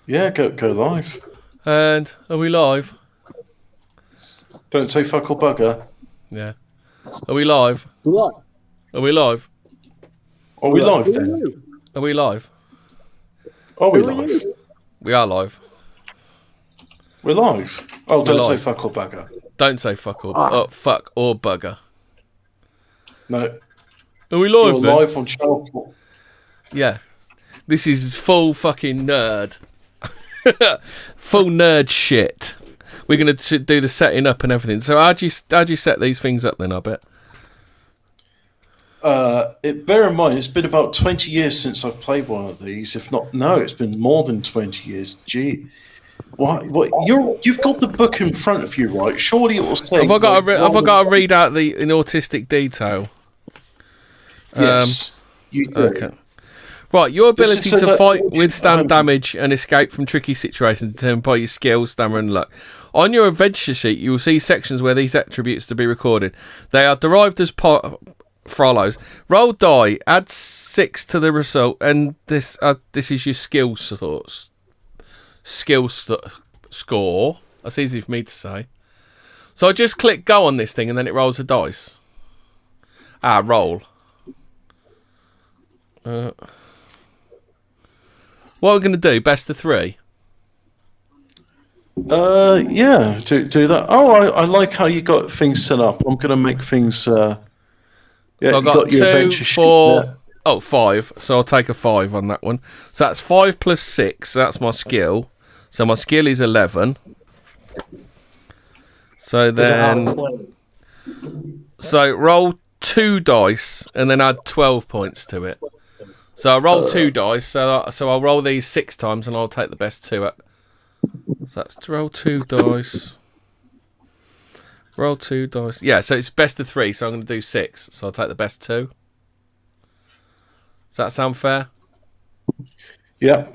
Yeah, go live. And are we live? Don't say fuck or bugger. Yeah. Are we live? What? Are we live? Are we live Who are then? you? Are we live? Are we Who are live? you? We are live. We're live. Oh, don't say live. fuck or bugger. Don't say fuck or fuck or bugger. No. Are we You're live then? live on channel 4. Yeah. This is full fucking nerd. Full nerd shit. We're going to do the setting up and everything. So how'd you set these things up then, I bet? Bear in mind, it's been about 20 years since I've played one of these. If not, no, it's been more than 20 years. Gee. What? You've got the book in front of you, right? Surely it will say... Have I got to read out in autistic detail? Yes, you do. Okay. Right, your ability so to that- fight, withstand damage, and escape from tricky situations determined by your skill, stamina, and luck. On your adventure sheet, you will see sections where these attributes to be recorded. They are derived as follows: roll die, add 6 to the result, and this is your score. That's easy for me to say. So I just click go on this thing, and then it rolls a dice. Roll. What are we going to do? Best of 3? Yeah, do that. Oh, I like how you got things set up. I'm going to make things... yeah, So I you got your 2, adventure sheet 4... there. Oh, 5. So I'll take a 5 on that one. So that's 5 plus 6. So that's my skill. So my skill is 11. So then... So roll 2 dice and then add 12 points to it. So I roll 2 dice. So I'll roll these 6 times and I'll take the best 2. So that's to roll 2 dice. Roll 2 dice. Yeah, so it's best of 3. So I'm going to do 6. So I'll take the best 2. Does that sound fair? Yeah.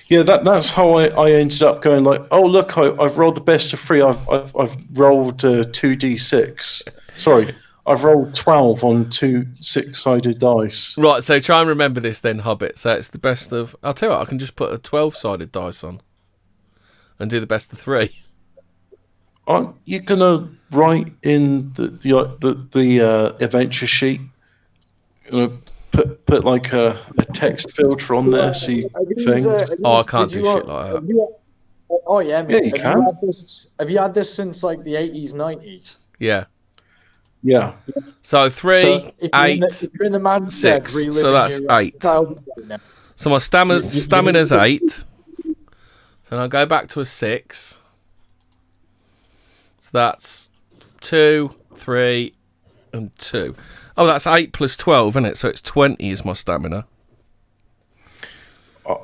Yeah, that's how I ended up going like, oh, look, I've rolled the best of 3. I've rolled 2d6. Sorry, I've rolled 12 on 2 6-sided dice. Right, so try and remember this then, Hobbit. So it's the best of... I'll tell you what, I can just put a 12-sided dice on and do the best of 3. Aren't you going to write in the adventure sheet? Put like a text filter on there, so you things. Oh, I can't do shit like that. Oh yeah, Yeah, you can. Have you had this since like the 80s, 90s? Yeah. Yeah. So 3, So if 8, you're in the man's 6. bed, So that's reliving 8. childhood now. So my stamina's 8. So I'll go back to a 6. So that's 2, 3, and 2. Oh, that's 8 plus 12, isn't it? So it's 20 is my stamina.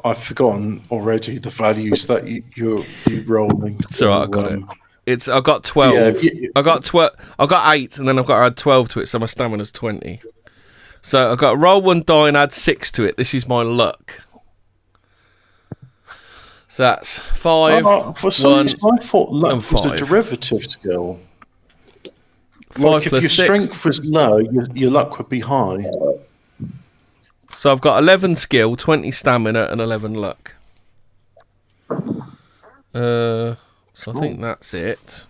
I've forgotten already the values that you're rolling. It's alright, I got it. I got 12. Yeah, I got 8, and then I've got to add 12 to it, so my stamina's 20. So I've got to roll 1 die and add 6 to it. This is my luck. So that's 5, for some 1, reason, I thought luck and was a 5. derivative skill. 5 Like if plus your 6. strength was low, your luck would be high. So I've got 11 skill, 20 stamina, and 11 luck. So I think that's it.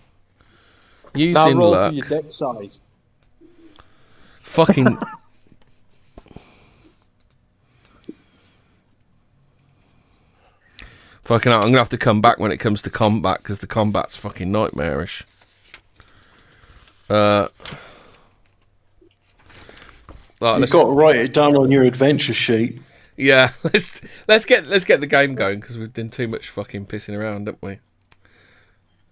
Now Using roll luck. for your dick size. Fucking. Fucking hell, I'm gonna have to come back when it comes to combat because the combat's fucking nightmarish. Right, You've got to write it down on your adventure sheet. yeah, let's get the game going because we've done too much fucking pissing around, haven't we?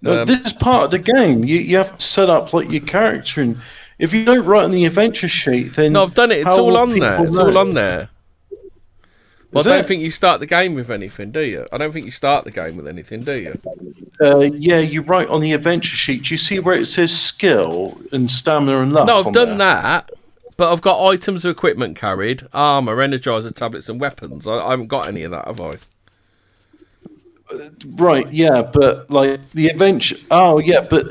No, this is part of the game. You have to set up like your character, and if you don't write on the adventure sheet, then No, I've done it. It's how all will on there. people It's know? all on there. Well, Is I don't it? think you start the game with anything, do you? I don't think you start the game with anything, do you? Yeah, you write on the adventure sheet. Do you see where it says skill and stamina and luck? No, I've on done there? that, but I've got items of equipment carried, armor, energizer tablets, and weapons. I haven't got any of that, have I? Right, yeah, but like the adventure. Oh, yeah, but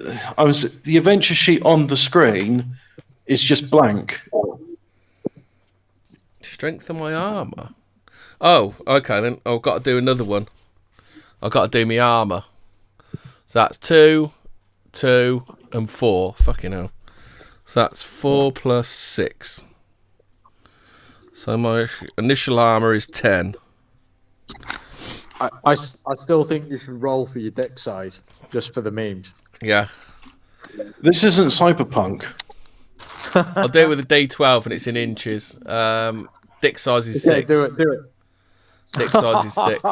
the adventure sheet on the screen is just blank. Strength of my armor. Oh, okay, then I've got to do another one. I've got to do my armour. So that's 2, 2, and 4. Fucking hell. So that's 4 plus 6. So my initial armour is 10. I still think you should roll for your dick size, just for the memes. Yeah. This isn't Cyberpunk. I'll do it with a D12 and it's in inches. Dick size is 6. Yeah, do it. Dick size is 6.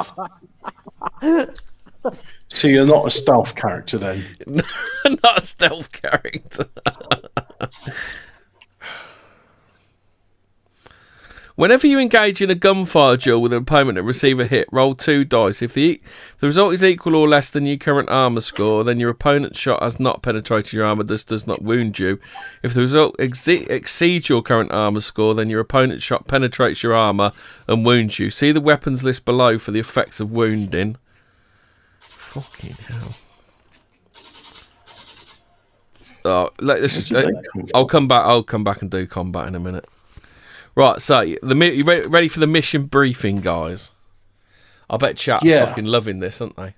So you're not a stealth character then? Not a stealth character. Whenever you engage in a gunfire duel with an opponent and receive a hit, roll 2 dice. If the result is equal or less than your current armour score, then your opponent's shot has not penetrated your armour, thus does not wound you. If the result exceeds your current armour score, then your opponent's shot penetrates your armour and wounds you. See the weapons list below for the effects of wounding. Fucking hell. Oh, I'll come back and do combat in a minute. Right, so you ready for the mission briefing, guys? I bet chat are fucking loving this, aren't they?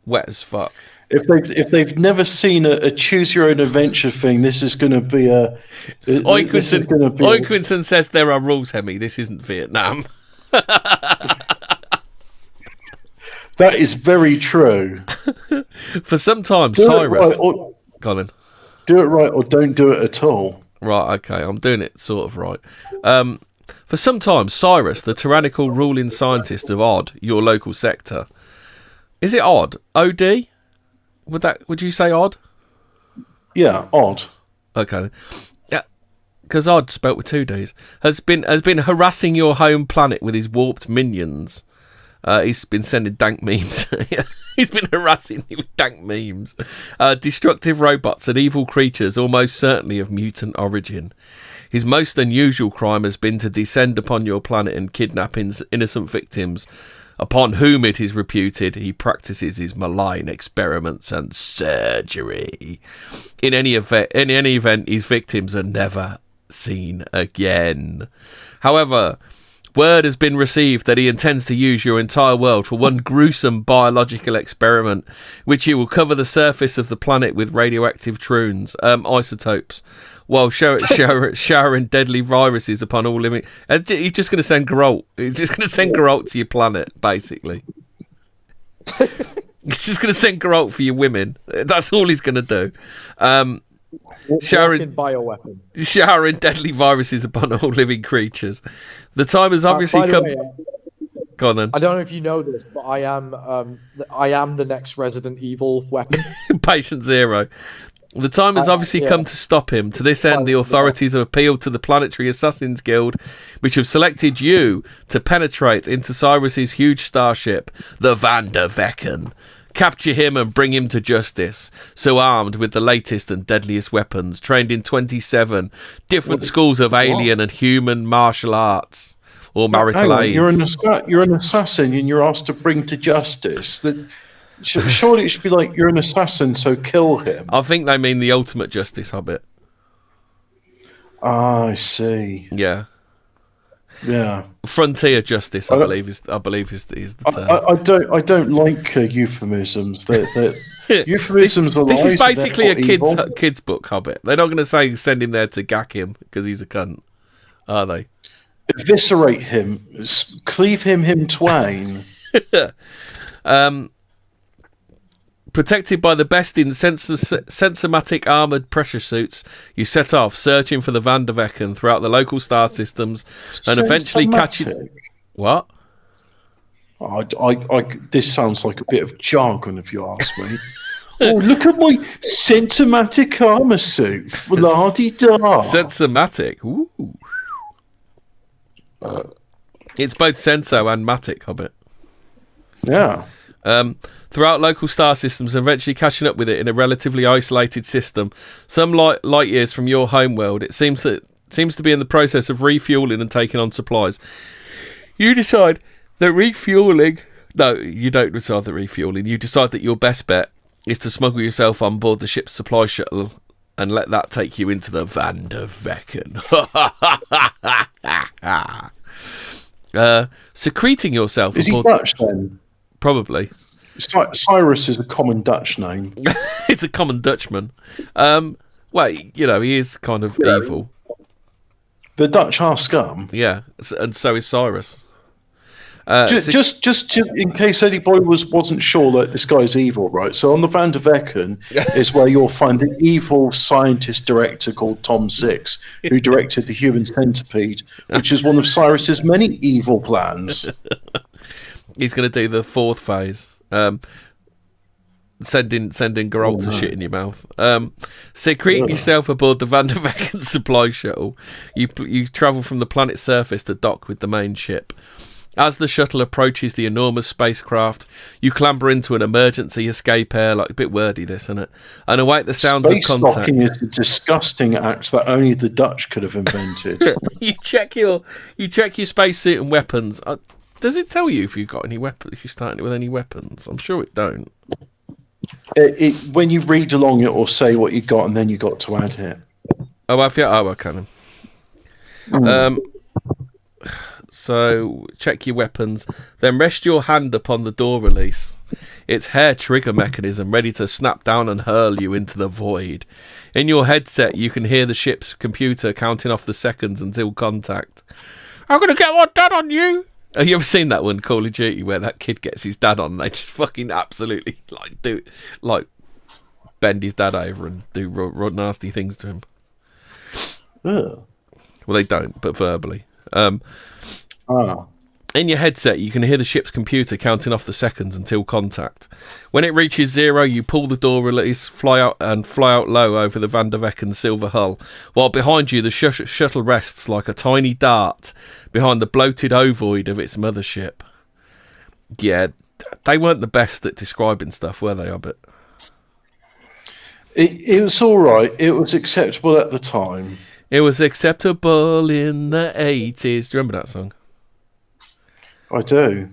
Wet as fuck. If they've never seen a choose your own adventure thing, this is going to be a. Oiquinson says there are rules, Hemmy. This isn't Vietnam. That is very true. For some time, Cyrus. Colin. Do it right or don't do it at all. Right, okay, I'm doing it sort of right. For some time, Cyrus, the tyrannical ruling scientist of Odd, your local sector. Is it Odd? OD? Would you say Odd? Yeah, Odd. Okay. Yeah, because Odd, spelt with 2 Ds, has been harassing your home planet with his warped minions. He's been sending dank memes. He's been harassing you with dank memes. Destructive robots and evil creatures, almost certainly of mutant origin. His most unusual crime has been to descend upon your planet and kidnap innocent victims, upon whom it is reputed he practices his malign experiments and surgery. In any event, his victims are never seen again. However, word has been received that he intends to use your entire world for one gruesome biological experiment, which he will cover the surface of the planet with radioactive troons, isotopes, while showering deadly viruses upon all living. He's just going to send Geralt. He's just going to send Geralt to your planet, basically. He's just going to send Geralt for your women. That's all he's going to do. Showering deadly viruses upon all living creatures. The time has obviously come. Go on then. I don't know if you know this, but I am the next Resident Evil weapon. Patient Zero. The time has obviously come to stop him. To this end, the authorities have appealed to the Planetary Assassins Guild, which have selected you to penetrate into Cyrus's huge starship, the Van der Vecken. Capture him and bring him to justice. So armed with the latest and deadliest weapons, trained in 27 different schools of alien and human martial arts or marital aids. You're an assassin and you're asked to bring to justice. Surely it should be like you're an assassin, so kill him. I think they mean the ultimate justice, Hobbit. Ah, I see. Yeah. Yeah, frontier justice, I believe is the term. I don't like euphemisms. Euphemisms are this lies. is basically a evil. kids book, Hobbit. They're not going to say send him there to gack him because he's a cunt, are they? Eviscerate him, cleave him twain. Protected by the best in sensomatic armoured pressure suits, you set off searching for the Van der Vecken throughout the local star systems and eventually catching... What? This sounds like a bit of jargon, if you ask me. Oh, look at my sensomatic armour suit. La-di-da. Sensomatic? Ooh. It's both senso and matic, Hobbit. Yeah. Throughout local star systems and eventually catching up with it in a relatively isolated system, some light years from your home world, it seems to be in the process of refueling and taking on supplies. You decide that refueling... No, you don't decide that refueling. You decide that your best bet is to smuggle yourself on board the ship's supply shuttle and let that take you into the Van der Vecken. Secreting yourself... Is he Dutch then? Probably. Cyrus is a common Dutch name. He's a common Dutchman. Well, he is kind of evil. The Dutch are scum. Yeah, and so is Cyrus. Just in case anybody wasn't sure that this guy's evil, right? So on the Van der Vecken is where you'll find the evil scientist director called Tom Six, who directed the Human Centipede, which is one of Cyrus's many evil plans. He's going to do the fourth phase. Sending Geralt to shit in your mouth. Secrete yourself aboard the Van der Vecken supply shuttle. You travel from the planet's surface to dock with the main ship. As the shuttle approaches the enormous spacecraft, you clamber into an emergency escape airlock. A bit wordy, this, isn't it? And await the sounds of contact. Docking is a disgusting act that only the Dutch could have invented. you check your spacesuit and weapons. Does it tell you if you've got any weapons? If you're starting with any weapons? I'm sure it don't. When you read along, it will say what you got, and then you got to add it. Oh, okay then. So, check your weapons. Then rest your hand upon the door release. Its hair trigger mechanism ready to snap down and hurl you into the void. In your headset, you can hear the ship's computer counting off the seconds until contact. I'm going to get one done on you. Have you ever seen that one, Call of Duty, where that kid gets his dad on and they just fucking absolutely bend his dad over and do nasty things to him? Ugh. Well, they don't, but verbally. In your headset, you can hear the ship's computer counting off the seconds until contact. When it reaches 0, you pull the door release, fly out low over the Van der Vecken silver hull, while behind you the shuttle rests like a tiny dart behind the bloated ovoid of its mothership. Yeah, they weren't the best at describing stuff, were they, Hobbit? It was all right. It was acceptable at the time. It was acceptable in the 80s. Do you remember that song? I do.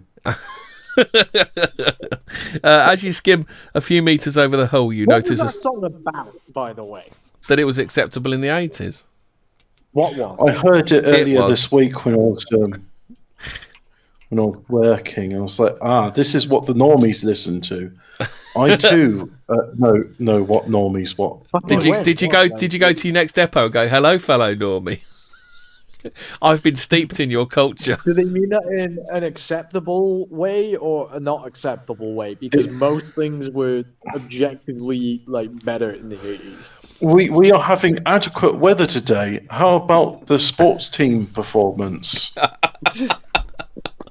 As you skim a few metres over the hull, you notice... What was that song about, by the way? That it was acceptable in the 80s. What was? I heard it earlier this week when I was working. I was like, this is what the normies listen to. I too know what normies what. Did you go to your next depot and go, hello, fellow normie? I've been steeped in your culture. Do they mean that in an acceptable way or a not acceptable way? Because most things were objectively better in the 80s. We are having adequate weather today. How about the sports team performance?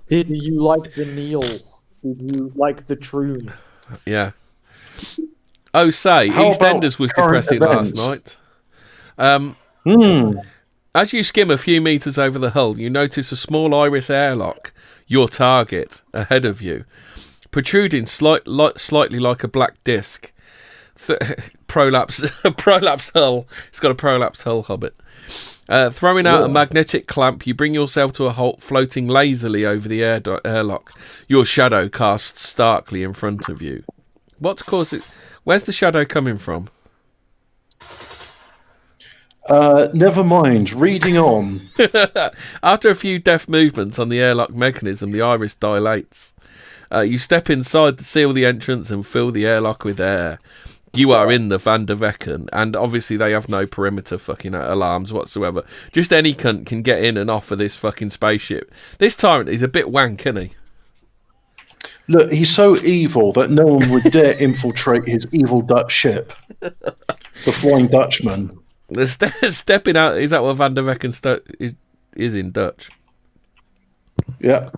Did you like the kneel? Did you like the troon? Yeah. Oh, say, EastEnders was depressing last night. As you skim a few metres over the hull, you notice a small iris airlock, your target, ahead of you, protruding slightly like a black disc. Prolapse hull. It's got a prolapsed hull, Hobbit. Throwing out a magnetic clamp, you bring yourself to a halt, floating lazily over the airlock. Your shadow casts starkly in front of you. What's caused it? Where's the shadow coming from? Never mind. Reading on. After a few deft movements on the airlock mechanism, the iris dilates. You step inside to seal the entrance and fill the airlock with air. You are in the Van der Vecken, and obviously they have no perimeter fucking alarms whatsoever. Just any cunt can get in and off of this fucking spaceship. This tyrant is a bit wank, isn't he? Look, he's so evil that no one would dare infiltrate his evil Dutch ship. The Flying Dutchman. Stepping out, is that what Van der Vecken is in Dutch? Yeah.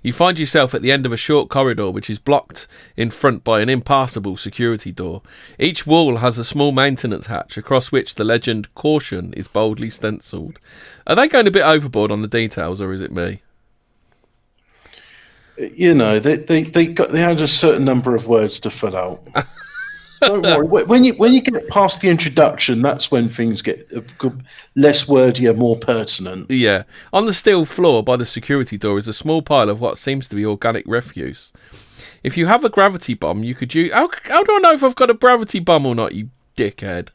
You find yourself at the end of a short corridor which is blocked in front by an impassable security door. Each wall has a small maintenance hatch across which the legend "Caution" is boldly stenciled. Are they going a bit overboard on the details, or is it me? You know, they had a certain number of words to fill out. Don't worry. When you get past the introduction, that's when things get less wordy and more pertinent. Yeah. On the steel floor by the security door is a small pile of what seems to be organic refuse. If you have a gravity bomb, you could use... How do I know if I've got a gravity bomb or not, you dickhead?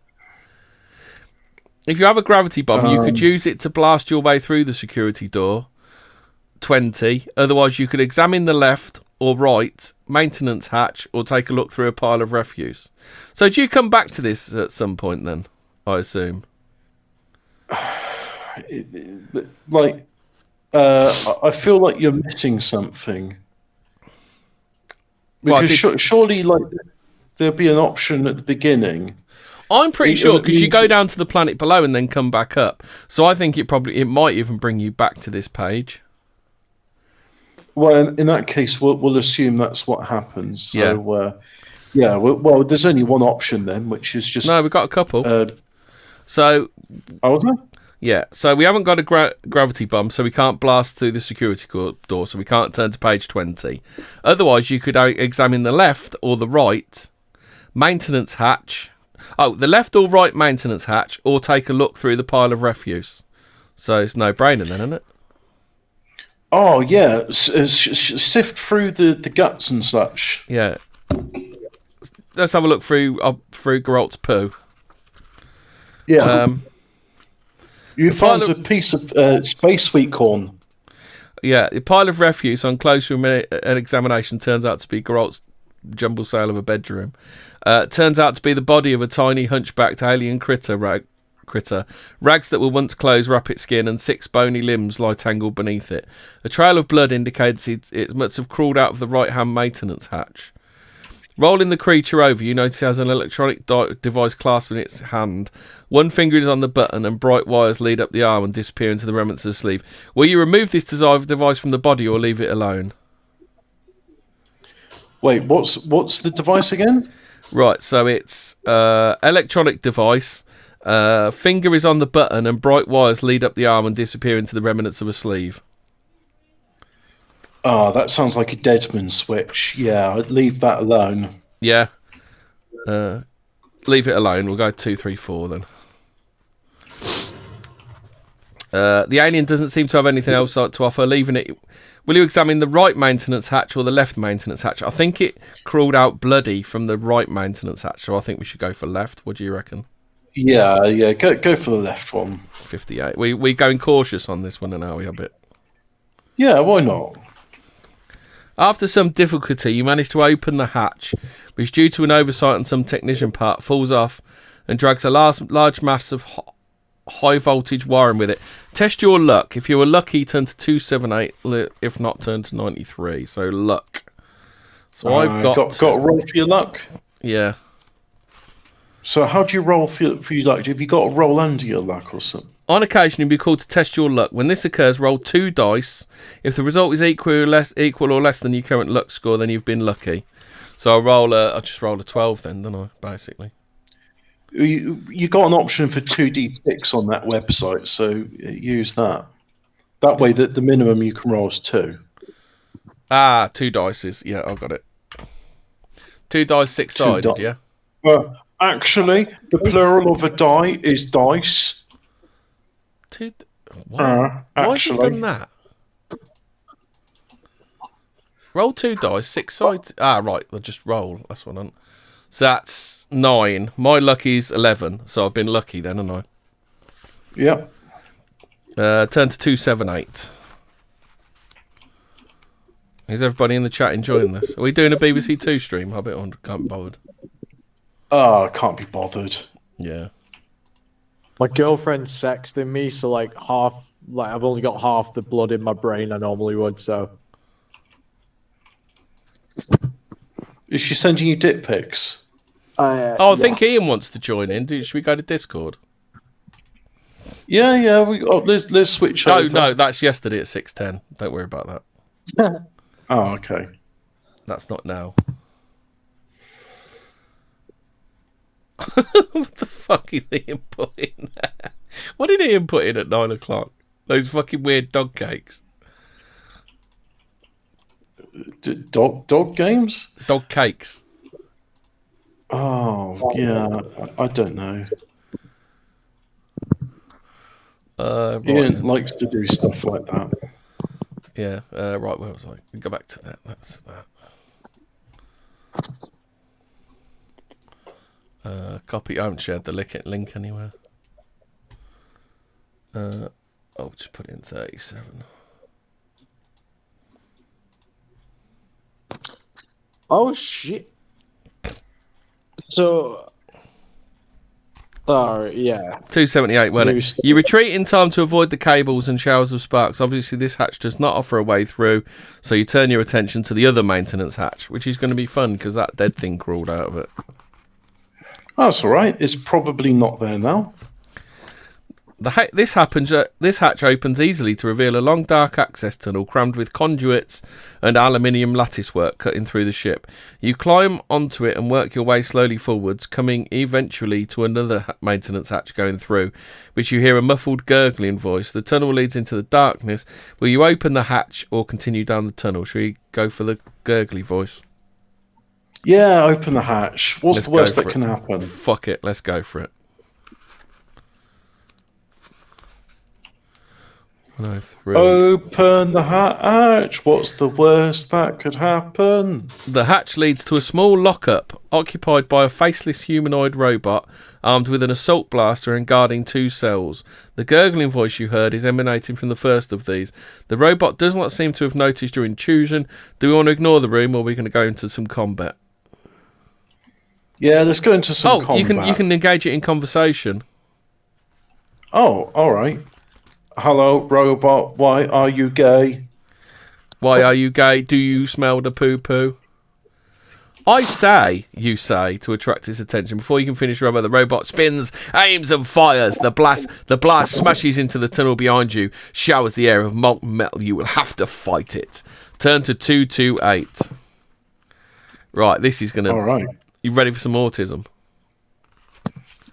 If you have a gravity bomb, you could use it to blast your way through the security door. 20. Otherwise, you could examine the left or right, maintenance hatch, or take a look through a pile of refuse. So do you come back to this at some point then, I assume? Like, I feel like you're missing something. Well, Because surely, like, there'll be an option at the beginning. I'm pretty It- sure it because you means- go down to the planet below and then come back up. So I think it might even bring you back to this page. Well, in that case, we'll assume that's what happens. So, yeah. Well, there's only one option then, which is just. No, we've got a couple. Uh, So oh, is there? yeah, so we haven't got a gravity bomb, so we can't blast through the security door, so we can't turn to page 20. Otherwise, you could examine the left or the right maintenance hatch. Oh, the left or right maintenance hatch, or take a look through the pile of refuse. So it's no-brainer then, isn't it? Oh, yeah. Sift through the guts and such. Yeah. Let's have a look through Geralt's poo. Yeah. You pile found a piece of space sweet corn. Yeah, the pile of refuse on closer examination turns out to be Geralt's jumble sale of a bedroom. Turns out to be the body of a tiny hunchbacked alien critter. Rags that were once clothes wrap its skin, and 6 bony limbs lie tangled beneath it. A trail of blood indicates it must have crawled out of the right-hand maintenance hatch. Rolling the creature over, you notice it has an electronic device clasped in its hand. One finger is on the button, and bright wires lead up the arm and disappear into the remnants of the sleeve. Will you remove this device from the body or leave it alone? Wait, what's the device again? Right, so it's electronic device. Finger is on the button, and bright wires lead up the arm and disappear into the remnants of a sleeve. Oh, that sounds like a Deadman switch. Yeah, I'd leave that alone. Yeah. Leave it alone. We'll go 2, 3, 4 then. The alien doesn't seem to have anything else to offer, leaving it. Will you examine the right maintenance hatch or the left maintenance hatch? I think it crawled out bloody from the right maintenance hatch, so I think we should go for left. What do you reckon? Yeah. Go for the left one. 58. We going cautious on this one, and are we a bit? Yeah, why not? After some difficulty, you manage to open the hatch, which, due to an oversight on some technician part, falls off and drags a large mass of high voltage wiring with it. Test your luck. If you were lucky, turn to 278. If not, turn to 93. So luck. So I've got a roll for your luck. Yeah. So how do you roll for your luck? Have you got a roll under your luck or something? On occasion, you'll be called to test your luck. When this occurs, roll 2 dice. If the result is equal or less than your current luck score, then you've been lucky. So I'll just roll a 12 then, don't I? Basically. You got an option for 2d6 on that website, so use that. That way, the minimum you can roll is 2. 2 dice. Yeah, I got it. 2 dice, 6-sided. Yeah. Actually, the plural of a die is dice. Why have you done that? Roll 2 dice, 6 sides. Right. I'll just roll. That's what I'm. So that's 9. My lucky's 11. So I've been lucky then, haven't I? Yep. Turn to 278. Is everybody in the chat enjoying this? Are we doing a BBC Two stream? I can't be bothered. Oh, I can't be bothered. Yeah. My girlfriend's sexting me, so I've only got half the blood in my brain I normally would, so. Is she sending you dick pics? I think Ian wants to join in. Should we go to Discord? Yeah. Let's switch over. No, that's yesterday at 6:10. Don't worry about that. Oh, okay. That's not now. What the fuck is Ian put in there? What did Ian put in at 9 o'clock? Those fucking weird dog cakes. Dog games? Dog cakes. Oh, yeah. I don't know. Right Ian then. likes to do stuff like that. Yeah, right, where was I? Go back to that. That's that. Copy. I haven't shared the link anywhere. I'll just put in 37. Oh shit. So. Oh yeah. 278, wasn't New it? stuff. You retreat in time to avoid the cables and showers of sparks. Obviously, this hatch does not offer a way through, so you turn your attention to the other maintenance hatch, which is going to be fun because that dead thing crawled out of it. That's all right. It's probably not there now. This hatch opens easily to reveal a long dark access tunnel crammed with conduits and aluminium lattice work cutting through the ship. You climb onto it and work your way slowly forwards, coming eventually to another maintenance hatch going through, which you hear a muffled gurgling voice. The tunnel leads into the darkness. Will you open the hatch or continue down the tunnel? Should we go for the gurgly voice? Yeah, open the hatch. What's Let's the worst go that for can it. happen? Fuck it, let's go for it. 103. Open the hatch. What's the worst that could happen? The hatch leads to a small lockup occupied by a faceless humanoid robot armed with an assault blaster and guarding 2 cells. The gurgling voice you heard is emanating from the first of these. The robot does not seem to have noticed your intrusion. Do we want to ignore the room or are we going to go into some combat? Yeah, let's go into some combat. you can engage it in conversation. Oh, all right. Hello, robot. Why are you gay? Why are you gay? Do you smell the poo-poo? I say, you say, to attract his attention. Before you can finish, Robert, the robot spins, aims and fires. The blast smashes into the tunnel behind you, showers the air of molten metal. You will have to fight it. Turn to 228. Right, this is going to... All right. You ready for some autism?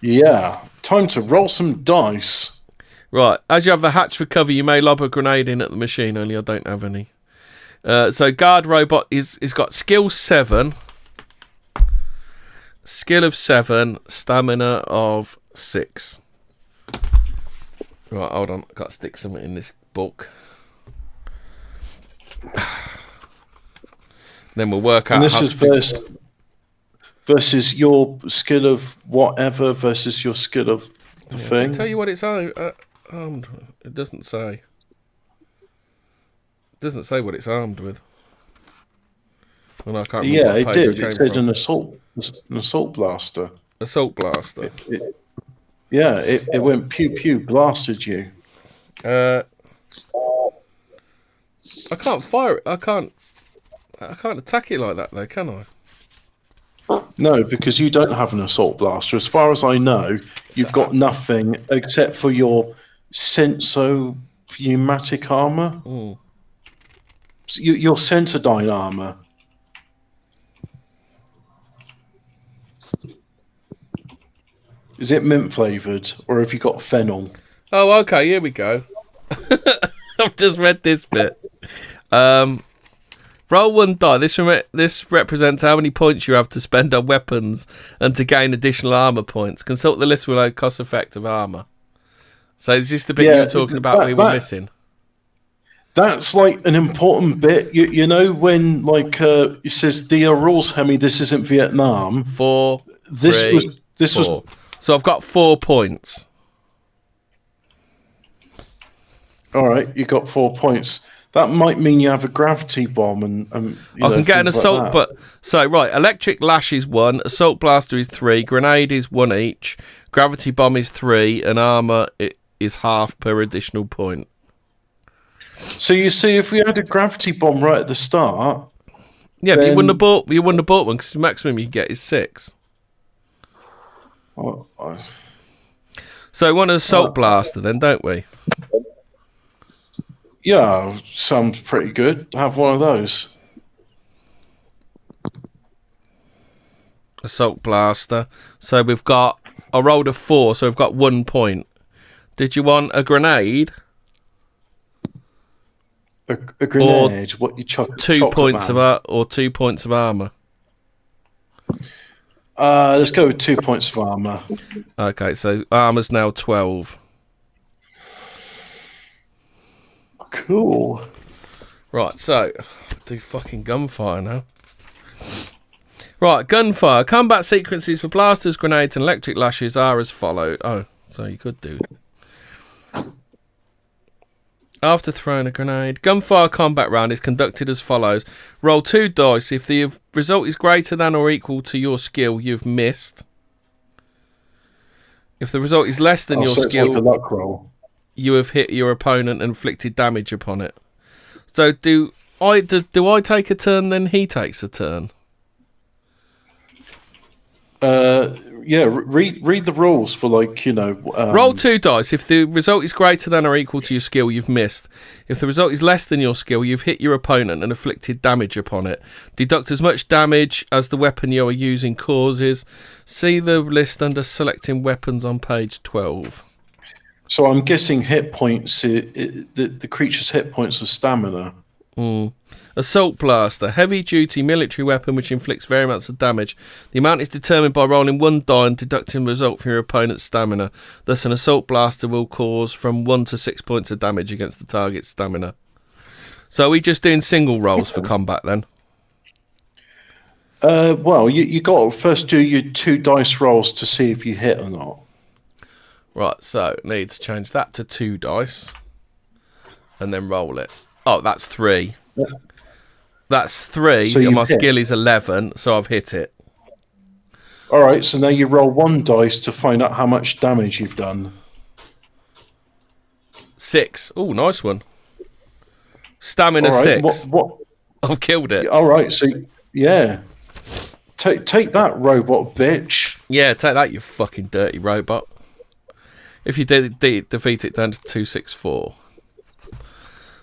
Yeah. Time to roll some dice. Right, as you have the hatch for cover, you may lob a grenade in at the machine, only I don't have any. So guard robot is got skill 7, skill of 7, stamina of 6. Right, hold on, I've got to stick something in this book. Then we'll work out. And this how is versus your skill of whatever versus your skill of the thing. I'll tell you what it's armed. It doesn't say. It doesn't say what it's armed with. Well, I can't remember. Yeah, what it page did. came It said from. an assault blaster. Assault blaster. It went pew pew, blasted you. I can't fire it. I can't attack it like that, though, can I? No, because you don't have an assault blaster. As far as I know, you've got nothing except for your senso-pneumatic armor. Mm. Your Sensodyne armor. Is it mint flavored, or have you got fennel? Oh, okay. Here we go. I've just read this bit. Roll 1 die. This represents how many points you have to spend on weapons and to gain additional armor points. Consult the list below cost effect of armor. So is this the bit you were talking about we were missing? That's like an important bit. You know when it says the rules, Hemmy, this isn't Vietnam. 4. This 4. was. So I've got 4 points. All right, you got 4 points. That might mean you have a gravity bomb and I can get an assault, electric lash is 1, assault blaster is 3, grenade is 1 each, gravity bomb is 3, and armor is half per additional point. So you see, if we had a gravity bomb right at the start, yeah, but you wouldn't have bought one because the maximum you can get is 6. So we want an assault blaster then, don't we? Yeah, sounds pretty good. Have one of those. Assault blaster. So I rolled a 4, so we've got 1 point. Did you want a grenade? A grenade? What you chuck? 2 points of 2 points of armor. Let's go with 2 points of armor. Okay, so armor's now 12. Cool. Right, so do fucking gunfire now. Right, gunfire. Combat sequences for blasters, grenades, and electric lashes are as follows. Oh, so you could do. After throwing a grenade, gunfire combat round is conducted as follows. Roll 2 dice. If the result is greater than or equal to your skill, you've missed. If the result is less than your so skill, it's like a luck roll. you have hit your opponent and inflicted damage upon it. So do I take a turn, then he takes a turn? Yeah, read the rules for Roll 2 dice. If the result is greater than or equal to your skill, you've missed. If the result is less than your skill, you've hit your opponent and inflicted damage upon it. Deduct as much damage as the weapon you are using causes. See the list under selecting weapons on page 12. So I'm guessing hit points. The creature's hit points are stamina. Assault blaster, heavy duty military weapon which inflicts various amounts of damage. The amount is determined by rolling 1 die and deducting the result from your opponent's stamina. Thus an assault blaster will cause from 1 to 6 points of damage against the target's stamina. So are we just doing single rolls for combat then? Well, you got to first do your 2 dice rolls to see if you hit or not. Right, so need to change that to 2 dice and then roll it. Oh, that's 3. Yeah. That's 3, So and you've my hit. skill is 11, so I've hit it. All right, so now you roll 1 dice to find out how much damage you've done. 6. Oh, nice one. Stamina All right, 6. what? I've killed it. All right, so yeah, take that, robot bitch. Yeah, take that, you fucking dirty robot. If you defeat it down to 264.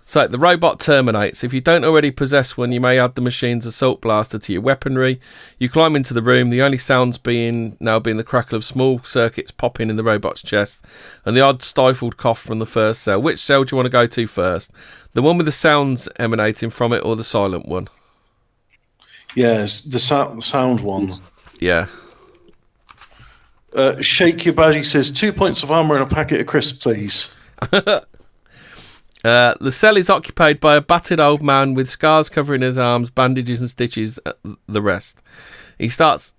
So, the robot terminates. If you don't already possess one, you may add the machine's assault blaster to your weaponry. You climb into the room, the only sounds now being the crackle of small circuits popping in the robot's chest, and the odd stifled cough from the first cell. Which cell do you want to go to first? The one with the sounds emanating from it, or the silent one? Yes, the sound one. Yeah. Shake Your Buddy says 2 points of armor and a packet of crisps, please. The cell is occupied by a battered old man with scars covering his arms, bandages and stitches, the rest. He starts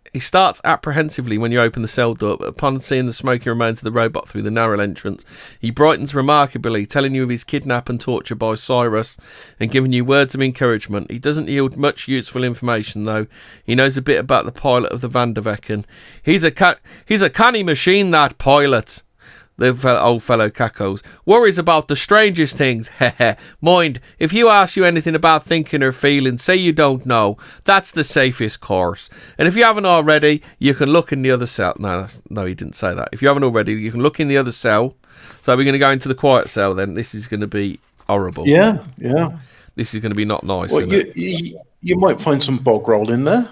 apprehensively when you open the cell door, but upon seeing the smoking remains of the robot through the narrow entrance, he brightens remarkably, telling you of his kidnap and torture by Cyrus, and giving you words of encouragement. He doesn't yield much useful information, though. He knows a bit about the pilot of the Van der Vecken. He's a canny machine, that pilot. The old fellow cackles. Worries about the strangest things. Heh. Mind, if you ask you anything about thinking or feeling, say you don't know. That's the safest course. And if you haven't already, you can look in the other cell. No, he didn't say that. If you haven't already, you can look in the other cell. So we're going to go into the quiet cell then. This is going to be horrible. Yeah. This is going to be not nice. Well, you might find some bog roll in there.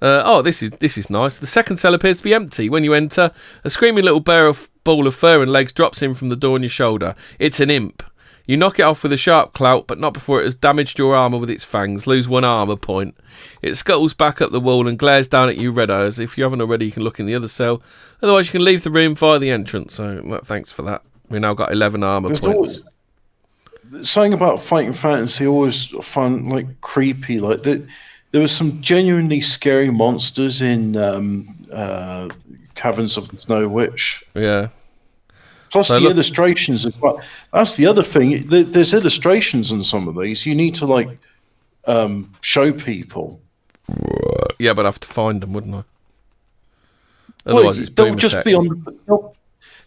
This is nice. The second cell appears to be empty. When you enter, a screaming little ball of fur and legs drops in from the door on your shoulder. It's an imp. You knock it off with a sharp clout, but not before it has damaged your armour with its fangs. Lose 1 armour point. It scuttles back up the wall and glares down at you red-eyes. If you haven't already, you can look in the other cell. Otherwise, you can leave the room via the entrance. So, thanks for that. We've now got 11 armour points. Always, something about fighting fantasy always fun, like creepy. Like there was some genuinely scary monsters in Caverns of the Snow Witch. Yeah. Plus the illustrations as well. That's the other thing. There's illustrations in some of these. You need to show people. Yeah, but I have to find them, wouldn't I? Otherwise, it's they'll just be on.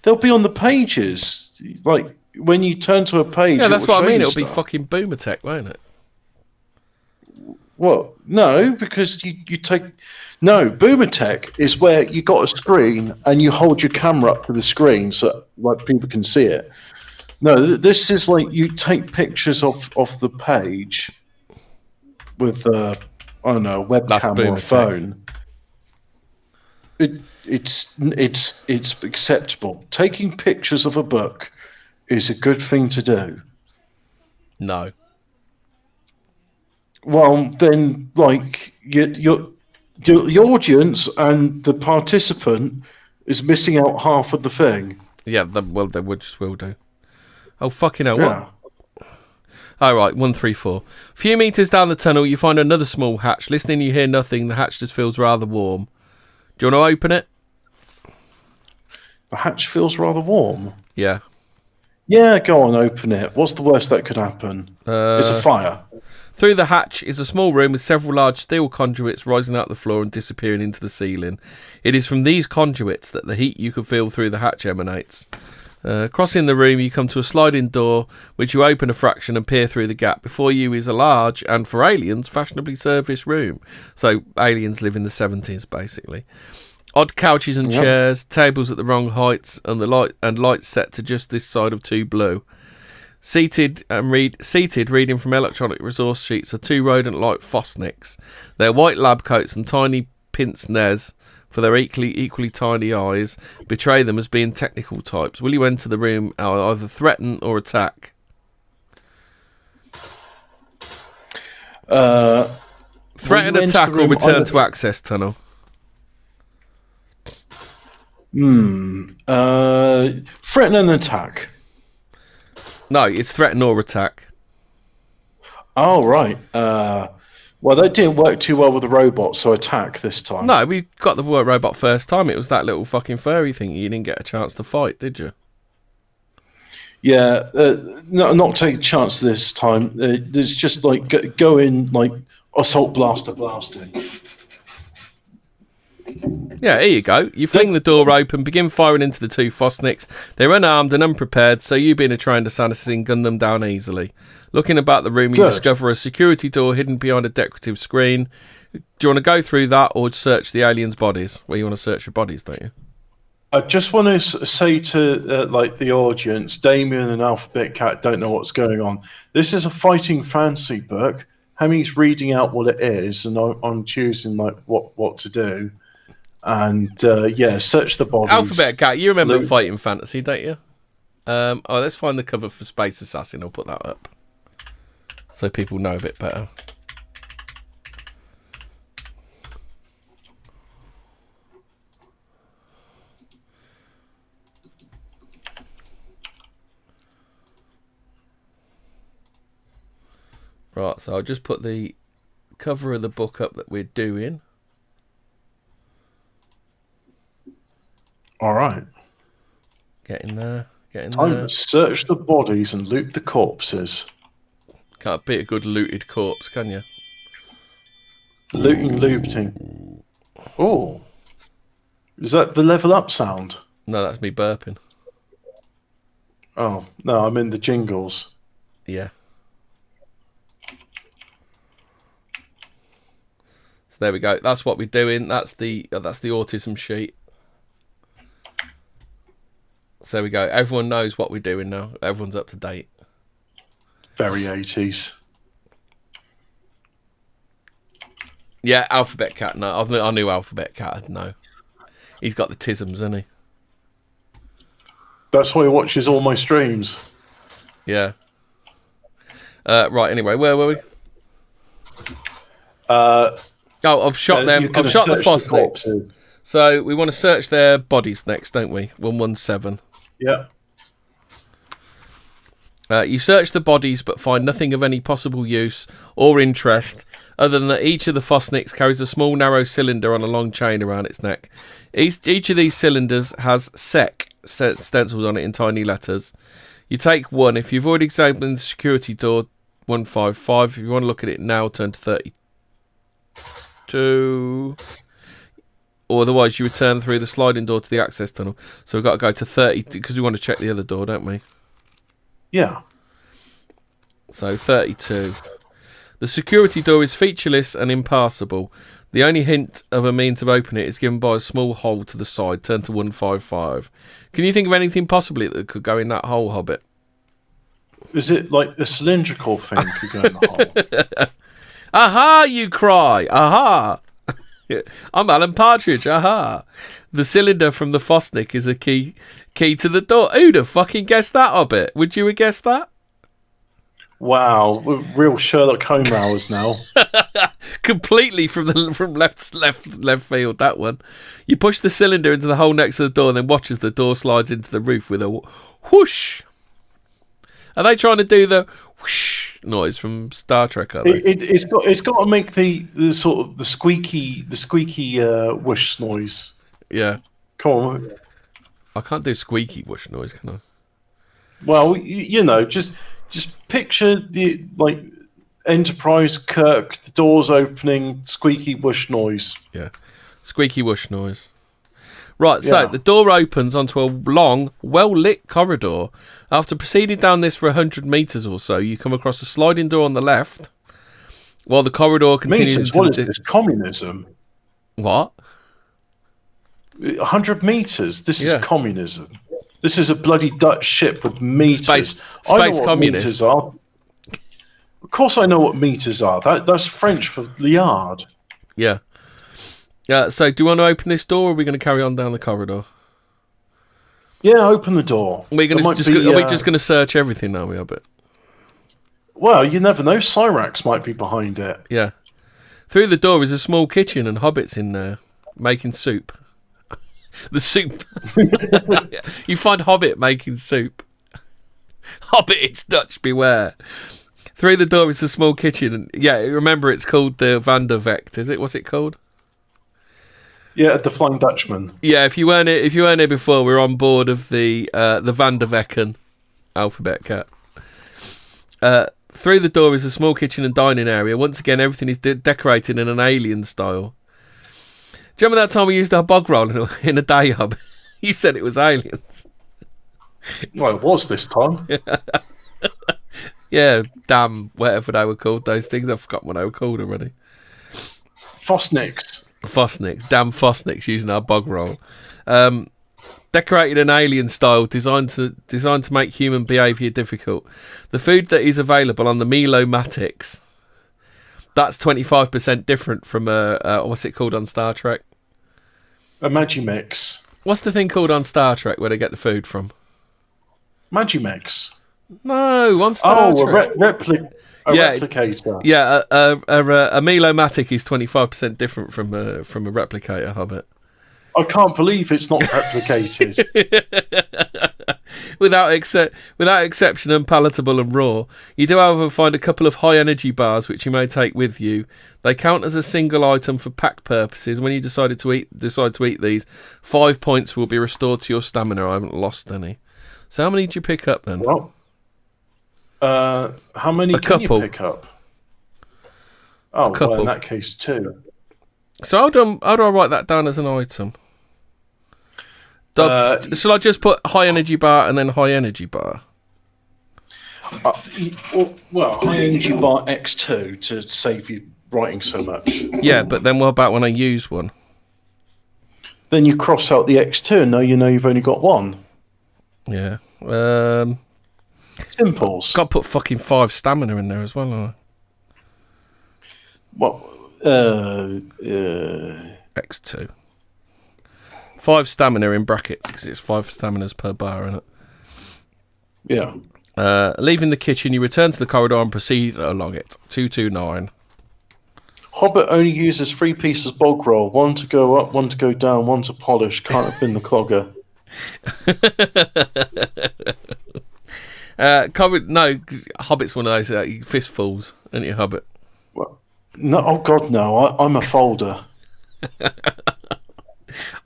They'll be on the pages. Like when you turn to a page. Yeah, that's what I mean. It'll stuff. be fucking Boomertech, won't it? Well, no, because you take... No, Boomertech is where you got a screen and you hold your camera up to the screen so people can see it. No, this is like you take pictures off the page with, I don't know, a webcam or a phone. It's acceptable. Taking pictures of a book is a good thing to do. No. Well, then, your audience and the participant is missing out half of the thing. Yeah, they will do. Oh, fucking hell, Yeah. what? All right, 134. A few metres down the tunnel, you find another small hatch. Listening, you hear nothing. The hatch just feels rather warm. Do you want to open it? The hatch feels rather warm. Yeah. Yeah, go on, open it. What's the worst that could happen? It's a fire. Through the hatch is a small room with several large steel conduits rising out the floor and disappearing into the ceiling. It is from these conduits that the heat you can feel through the hatch emanates. Crossing the room, you come to a sliding door, which you open a fraction and peer through the gap. Before you is a large, and for aliens, fashionably serviced room. So aliens live in the 70s, basically. Odd couches and chairs, tables at the wrong heights, and lights set to just this side of two blue. Seated, reading from electronic resource sheets, are two rodent-like Fosnicks. Their white lab coats and tiny pince nez for their equally tiny eyes betray them as being technical types. Will you enter the room either threaten or attack? Threaten, attack, or return to access tunnel. Threaten and attack. No, it's threaten or attack. Oh, right. Well, that didn't work too well with the robot, so attack this time. No, we got the robot first time. It was that little fucking furry thing you didn't get a chance to fight, did you? Yeah, not take a chance this time. There's just like go in like assault blasting. Yeah, here you go. You fling the door open, begin firing into the two Fosnicks. They're unarmed and unprepared, so you, being a trained assassin, gun them down easily. Looking about the room, you discover a security door hidden behind a decorative screen. Do you want to go through that or search the aliens' bodies? Well, you want to search your bodies, don't you? I just want to say to like the audience, Damien and Alphabet Cat don't know what's going on. This is a fighting fantasy book. Hemmy's reading out what it is, and I'm choosing like what to do. And search the bodies. Alphabet Cat, you remember fighting fantasy, don't you? Let's find the cover for Space Assassin. I'll put that up so people know a bit better. Right, so I'll just put the cover of the book up that we're doing. All right. Get in there. Time to search the bodies and loot the corpses. Can't beat a good looted corpse, can you? Looting. Oh. Is that the level up sound? No, that's me burping. Oh, no, I'm in the jingles. Yeah. So there we go. That's what we're doing. That's the autism sheet. So there we go. Everyone knows what we're doing now. Everyone's up to date. Very 80s. Yeah, Alphabet Cat. No, I knew Alphabet Cat. No, he's got the tisms, hasn't he? That's why he watches all my streams. Yeah. Right. Anyway, where were we? I've shot them. I've shot the Fosnicks. So we want to search their bodies next, don't we? 117. Yeah. You search the bodies but find nothing of any possible use or interest other than that each of the Fosnicks carries a small narrow cylinder on a long chain around its neck. Each of these cylinders has SEC stenciled on it in tiny letters. You take one. If you've already examined the security door 155, if you want to look at it now, turn to 32. Or otherwise you return through the sliding door to the access tunnel. So we've got to go to 30 because we want to check the other door, don't we? Yeah. So 32. The security door is featureless and impassable. The only hint of a means of opening it is given by a small hole to the side. Turn to 155. Can you think of anything possibly that could go in that hole, Hobbit? Is it like a cylindrical thing could go in the hole? Aha, you cry. Aha. I'm Alan Partridge. Aha. The cylinder from the Fosnick is a key to the door. Who'd have fucking guessed that, Hobbit? Would you have guessed that? Wow, we're real Sherlock Holmes hours now. Completely from left field, that one. You push the cylinder into the hole next to the door and then watch as the door slides into the roof with a whoosh. Are they trying to do the whoosh noise from Star Trek? Are they? It's got to make the sort of the squeaky whoosh noise. Yeah. Come on. I can't do squeaky whoosh noise, can I? Well, just picture the Enterprise Kirk, the doors opening, squeaky whoosh noise. Yeah, squeaky whoosh noise. Right, Yeah. so the door opens onto a long, well-lit corridor. After proceeding down this for 100 metres or so, you come across a sliding door on the left, while the corridor continues Meters? into What is the... this? Communism? What? 100 meters? This Yeah. is communism. This is a bloody Dutch ship with meters. Space I know what communist. meters are. Of course I know what meters are. That's French for yard. Yeah. So do you want to open this door, or are we going to carry on down the corridor? Yeah, open the door. Are we There might just be, going to search everything now, we are, but... Well, you never know. Cyrax might be behind it. Yeah. Through the door is a small kitchen and hobbits in there making soup. The soup. You find Hobbit making soup. Hobbit, it's Dutch, beware. Through the door is a small kitchen, and remember it's called the Vandervecht, is it? What's it called? Yeah, the Flying Dutchman. Yeah, if you weren't here before, we're on board of the Vandervecken alphabet cat. Through the door is a small kitchen and dining area. Once again, everything is decorated in an alien style. Do you remember that time we used our bog roll in a day hub? You said it was aliens. Well, it was this time. Yeah, damn, whatever they were called, those things. I've forgotten what they were called already. Fosnicks. Fosnicks. Damn Fosnicks using our bog roll. Decorated in alien style, designed to make human behaviour difficult. The food that is available on the Milo-matics, that's 25% different from what's it called on Star Trek? A Magimix. What's the thing called on Star Trek where they get the food from? Magimix. No, on Star Trek. A replicator. Yeah, a Milo-matic is 25% different from a replicator hobbit. I can't believe it's not replicated. without exception, unpalatable and raw. You do, however, find a couple of high energy bars which you may take with you. They count as a single item for pack purposes. When you decide to eat these, 5 points will be restored to your stamina. I haven't lost any. So how many did you pick up then? Well, how many can you pick up? Oh, well, in that case, 2. So how do I write that down as an item? Shall I just put high energy bar and then high energy bar? Well, high energy bar X2 to save you writing so much. Yeah, but then what about when I use one? Then you cross out the X2 and now you know you've only got 1. Yeah. Simples. Got to put fucking 5 stamina in there as well. Or... Well, X2. 5 stamina in brackets because it's 5 staminas per bar, isn't it? Yeah. Leaving the kitchen, you return to the corridor and proceed along it. 229. Hobbit only uses 3 pieces bog roll. 1 to go up, 1 to go down, 1 to polish. Can't have been the clogger. No, Hobbit's one of those fistfuls, isn't it, Hobbit? Well, no, oh God, no! I'm a folder.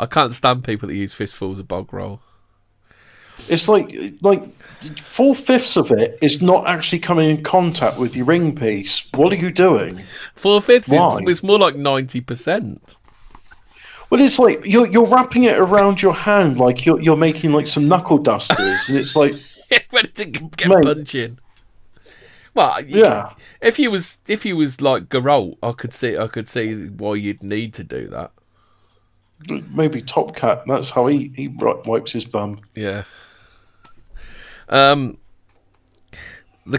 I can't stand people that use fistfuls of bog roll. It's like 4/5 of it is not actually coming in contact with your ring piece. What are you doing? 4/5 is more like 90%. Well, it's like you're wrapping it around your hand like you're making like some knuckle dusters, and it's like ready to get punching. Well, yeah. If he was like Geralt, I could see why you'd need to do that. Maybe Top Cat. That's how he wipes his bum. Yeah. The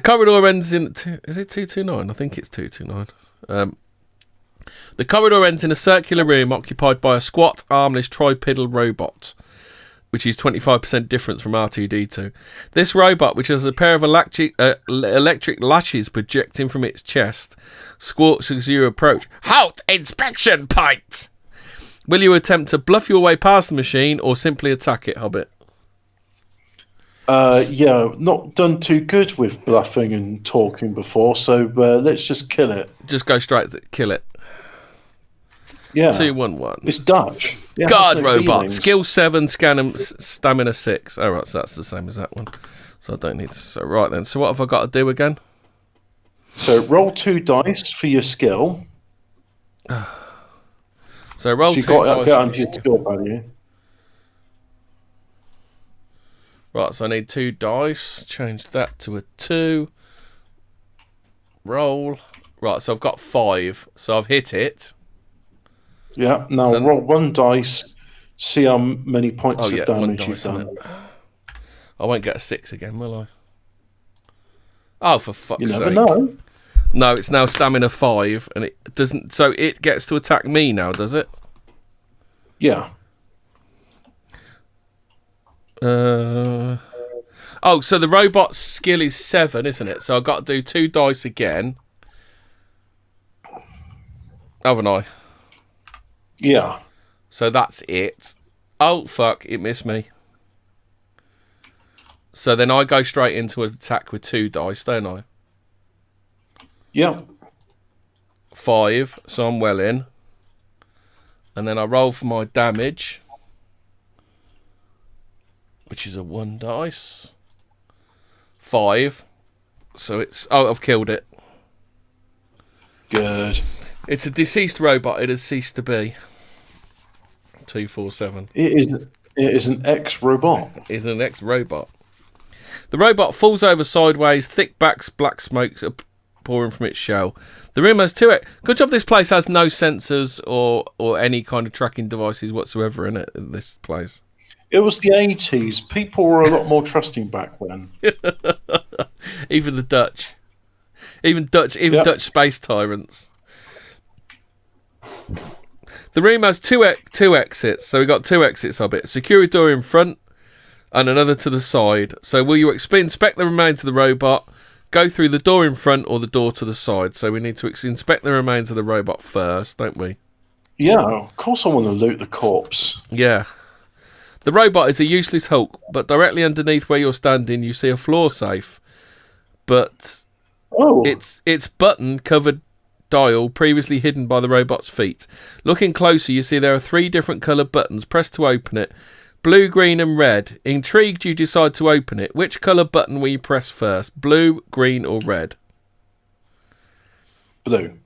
corridor ends in... Is it 229? I think it's 229. The corridor ends in a circular room occupied by a squat, armless, tripedal robot, which is 25% different from R2-D2. This robot, which has a pair of electric lashes projecting from its chest, squawks as you approach. Halt! Inspection point! Will you attempt to bluff your way past the machine or simply attack it, Hobbit? Yeah, not done too good with bluffing and talking before, so let's just kill it. Just go straight kill it. Yeah. 2-1-1. It's Dutch. Yeah, Guard no robot. feelings. Skill 7, stamina 6. Alright, so that's the same as that one. So I don't need to. So right then. So what have I got to do again? So roll 2 dice for your skill. So roll So you 2 got to dice. get for under your this- skill value. Right, so I need 2 dice. Change that to a 2. Roll. Right, so I've got 5. So I've hit it. Yeah. Now So- roll 1 dice. See how many points Oh of yeah, 1 damage you've dice. Isn't done. it? I won't get a 6 again, will I? Oh, for fuck's You sake! never know. No, it's now stamina 5, and it doesn't. So it gets to attack me now, does it? Yeah. Oh, so the robot's skill is 7, isn't it? So I've got to do 2 dice again. Haven't I? Yeah. So that's it. Oh, fuck, it missed me. So then I go straight into an attack with 2 dice, don't I? Yeah. 5, so I'm well in. And then I roll for my damage, which is a 1 dice. 5. So it's... Oh, I've killed it. Good. It's a deceased robot. It has ceased to be. 247. It is an ex-robot. Is an ex-robot. The robot falls over sideways, thick black smoke pouring from its shell. The room has 2... Good job this place has no sensors or any kind of tracking devices whatsoever in it, in this place. It was the 80s. People were a lot more trusting back then. Even the Dutch. Even Dutch Dutch space tyrants. The room has two exits, so we've got 2 exits of it. Security door in front and another to the side. So will you inspect the remains of the robot, go through the door in front or the door to the side? So we need to inspect the remains of the robot first, don't we? Yeah, of course I want to loot the corpse. Yeah. The robot is a useless hulk, but directly underneath where you're standing you see a floor safe. But Oh. its button-covered dial previously hidden by the robot's feet. Looking closer, you see there are 3 different coloured buttons. Press to open it. Blue, green and red. Intrigued, you decide to open it. Which colour button will you press first? Blue, green or red? Blue.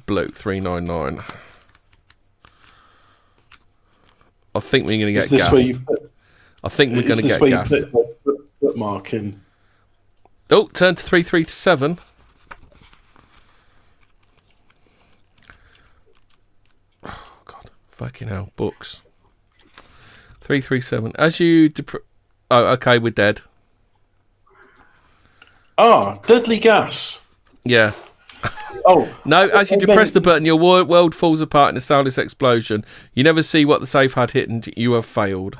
Blue, 399. I think we're going to Is get this gassed. where you put, I think we're is going to this get where gassed. you put the bookmark in? Oh, turn to 337. Oh, God. Fucking hell. Books. 337. As you... Oh, okay, we're dead. Ah, deadly gas. Yeah. Oh. No, as you I depress meant- the button, your world falls apart in a soundless explosion. You never see what the safe had hit and you have failed.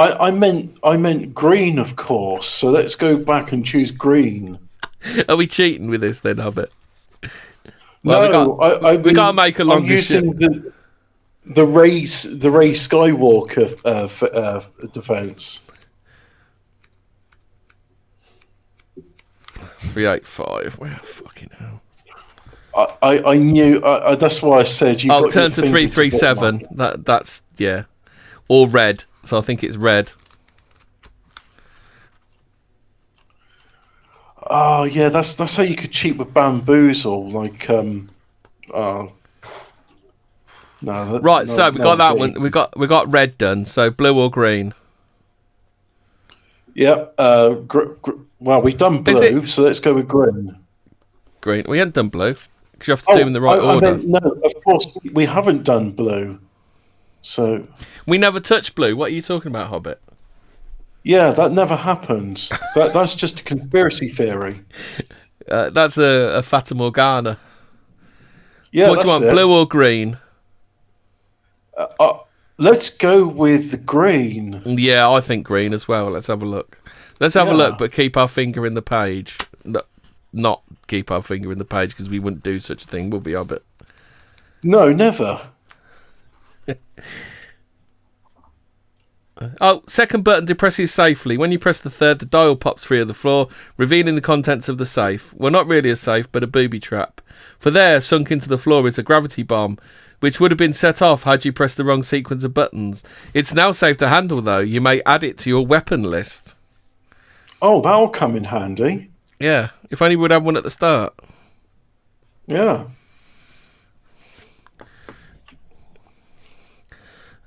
I meant green, of course. So let's go back and choose green. Are we cheating with this then, Hobbit? No, we gotta make a I'm longer using the Ray Skywalker defense. 385. Well, fucking hell. I knew. That's why I said you. I'll turn to 337. That's yeah, or red. So I think it's red. Oh yeah, that's how you could cheat with bamboozle. Like no. Right. So we got that one. We got red done. So blue or green. Yep. Well, we've done blue, so let's go with green. Green. We hadn't done blue because you have to do them in the right order. No, of course we haven't done blue. So we never touched blue. What are you talking about, Hobbit? yeah, that never happened. That's just a conspiracy theory. That's a Fata Morgana. Yeah, So what do you want, that's it. blue or green? Let's go with the green. Yeah, I think green as well. Let's have a look. Let's have a look, but keep our finger in the page. No, not keep our finger in the page because we wouldn't do such a thing, would we, Hobbit? No, never. Oh, second button depresses safely. When you press the third, the dial pops free of the floor, revealing the contents of the safe. Well, not really a safe, but a booby trap. For there, sunk into the floor, is a gravity bomb, which would have been set off had you pressed the wrong sequence of buttons. It's now safe to handle, though. You may add it to your weapon list. Oh, that'll come in handy. Yeah, if only we'd have one at the start. Yeah.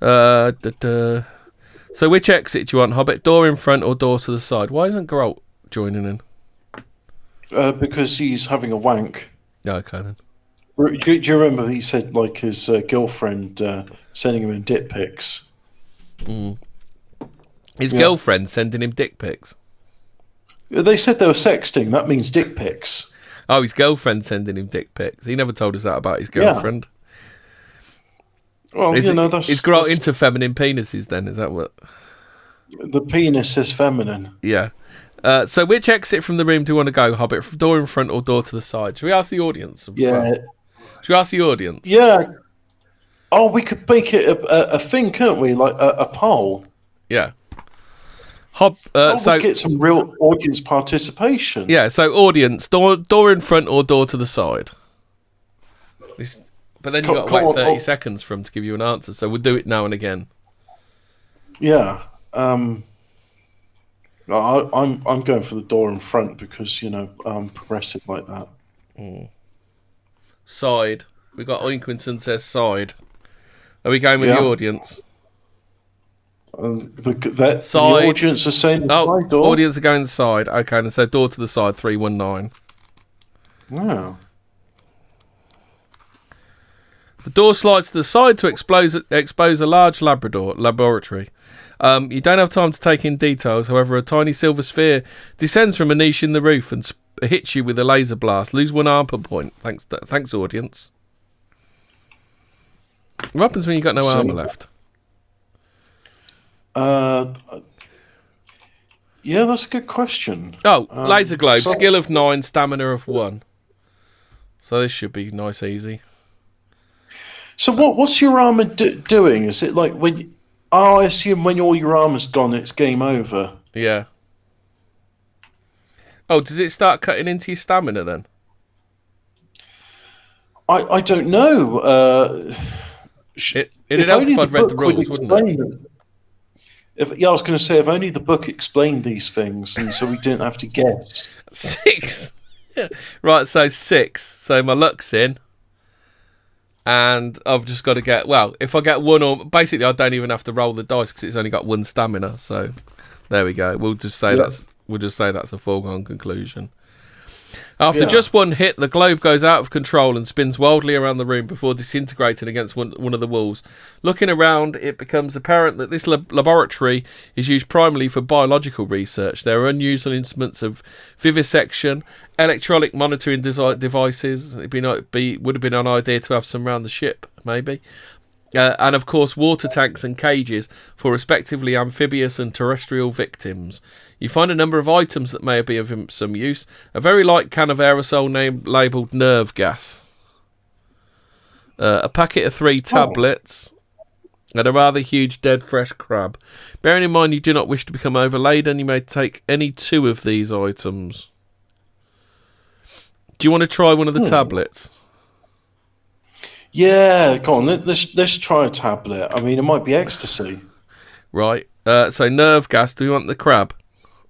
So which exit do you want, Hobbit? Door in front or door to the side? Why isn't Geralt joining in? Because he's having a wank. Yeah, okay then. Do you remember he said like his girlfriend sending him in dick pics? His girlfriend sending him dick pics. They said they were sexting. That means dick pics. Oh, his girlfriend sending him dick pics. He never told us that about his girlfriend. Well, Is that's... Is Geralt into feminine penises then? Is that what... The penis is feminine. Yeah. So which exit from the room do you want to go, Hobbit? Door in front or door to the side? Should we ask the audience? Yeah. Should we ask the audience? Yeah. Oh, we could make it a thing, couldn't we? Like a poll. Yeah. So we get some real audience participation. Yeah, so audience, door in front or door to the side? But then you've got to wait 30 seconds for them to give you an answer, so we'll do it now and again. Yeah. I'm going for the door in front because, I'm progressive like that. Side. We got Oinkwinson says side. Are we going with the audience? The Side. audience are saying the side door. Audience are going side. Okay, and so door to the side, 319. Wow. The door slides to the side to expose a large laboratory. You don't have time to take in details. However, a tiny silver sphere descends from a niche in the roof and hits you with a laser blast. Lose 1 armor point. Thanks, audience. What happens when you got no armor left? Yeah, that's a good question. Oh, laser globe. Skill of 9, stamina of 1. So this should be nice, easy. So what's your armor doing? Is it like when... Oh, I assume when all your armor's gone, it's game over. Yeah. Oh, does it start cutting into your stamina then? I don't know. It'd help if I'd read the rules, wouldn't it? I was going to say, if only the book explained these things, and so we didn't have to guess. 6. Right, so 6. So my luck's in. And I've just got to get... Well, if I get 1 or... Basically, I don't even have to roll the dice because it's only got 1 stamina. So there we go. We'll just say that's a foregone conclusion. After just 1 hit, the globe goes out of control and spins wildly around the room before disintegrating against one of the walls. Looking around, it becomes apparent that this laboratory is used primarily for biological research. There are unusual instruments of vivisection, electronic monitoring devices. Would have been an idea to have some around the ship, maybe. And of course, water tanks and cages for respectively amphibious and terrestrial victims. You find a number of items that may be of some use. A very light can of aerosol labelled nerve gas. A packet of 3 tablets. And a rather huge dead fresh crab. Bearing in mind you do not wish to become overladen, you may take any 2 of these items. Do you want to try one of the tablets? Yeah, go on. Let's try a tablet. I mean, it might be ecstasy. Right. So nerve gas. Do you want the crab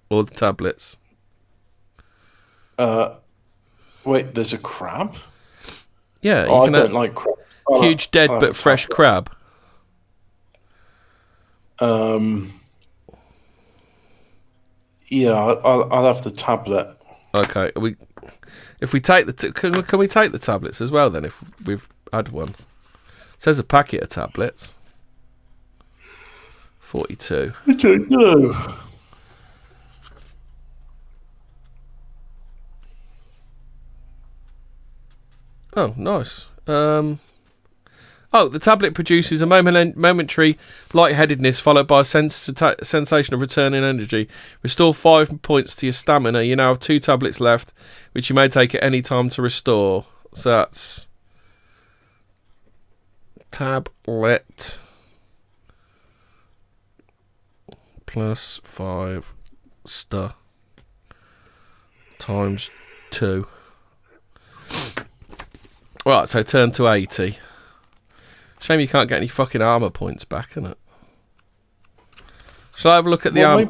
or the tablets? Wait, there's a crab? Yeah. I don't like crab. Huge dead but fresh crab. Yeah, I'll have the tablet. Okay. If we take can we take the tablets as well then? If we've had one, it says a packet of tablets. 42. I don't know. Oh, nice. The tablet produces a momentary lightheadedness followed by a sensation of returning energy. Restore 5 points to your stamina. You now have 2 tablets left, which you may take at any time to restore. So that's tablet plus 5 star times 2. Right, so turn to 80. Shame you can't get any fucking armour points back, isn't it? Shall I have a look at the armour?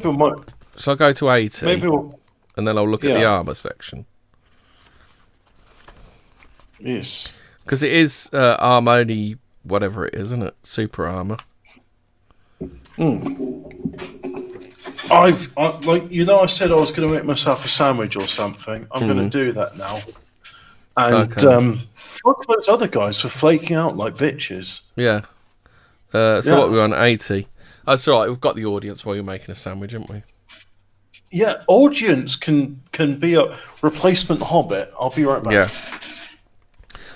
Shall I go to 80? Maybe we'll... And then I'll look at the armour section. Yes. Because it is Armoni, whatever it is, isn't it? Super armour. I said I was going to make myself a sandwich or something. I'm going to do that now. And fuck those other guys for flaking out like bitches. Yeah. So what, we're on 80? That's all right, we've got the audience while you're making a sandwich, haven't we? Yeah, audience can be a replacement Hobbit. I'll be right back. Yeah.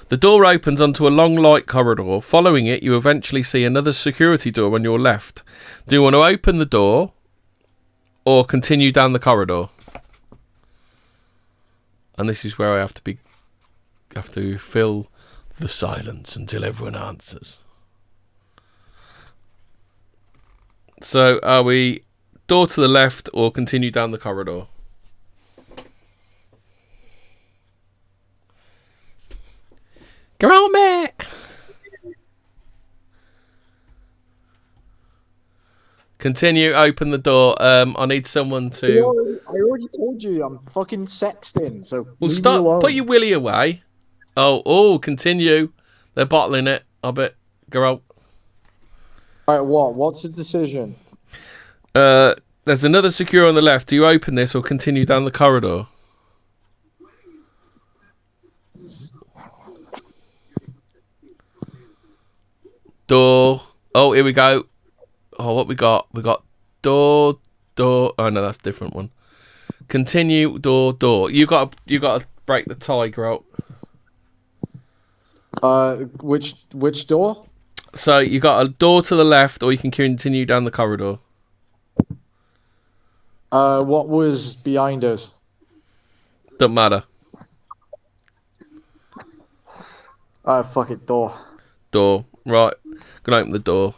The door opens onto a long light corridor. Following it, you eventually see another security door on your left. Do you want to open the door or continue down the corridor? And this is where I have to fill the silence until everyone answers. So, are we door to the left or continue down the corridor? Go on, mate. Continue, open the door. I need someone to... I already told you, I'm fucking sexting, so Well, leave me stop. alone. Put your willy away. Oh, continue. They're bottling it. I bet. Go on. Alright, what? What's the decision? There's another secure on the left. Do you open this or continue down the corridor? Door. Oh, here we go. Oh, what we got? We got door. Oh no, that's a different one. Continue. Door. You got to break the tie, Grout. Which door? So you got a door to the left, or you can continue down the corridor. What was behind us? Doesn't matter. Fuck it, door. Door. Right. Gonna open the door.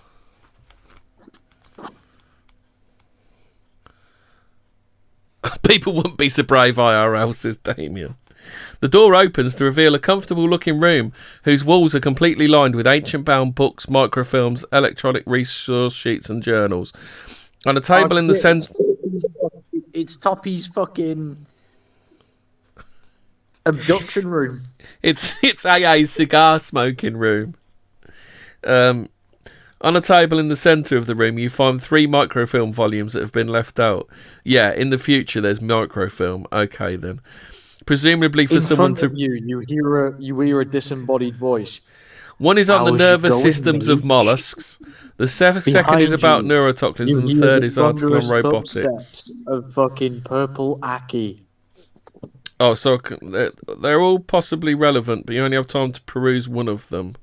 People wouldn't be so brave IRL, says Damien. The door opens to reveal a comfortable-looking room whose walls are completely lined with ancient-bound books, microfilms, electronic resource sheets and journals. On a table in the centre... It's Toppy's fucking abduction room. It's AA's cigar smoking room. On a table in the centre of the room, you find 3 microfilm volumes that have been left out. Yeah, in the future, there's microfilm. Okay, then. Presumably for someone to... You hear a disembodied voice. One is on the How's nervous she going, systems of mate? mollusks. The second is about neurotoxins, and the third is article on robotics. Footsteps of fucking purple Aki. Oh, so they're all possibly relevant, but you only have time to peruse one of them.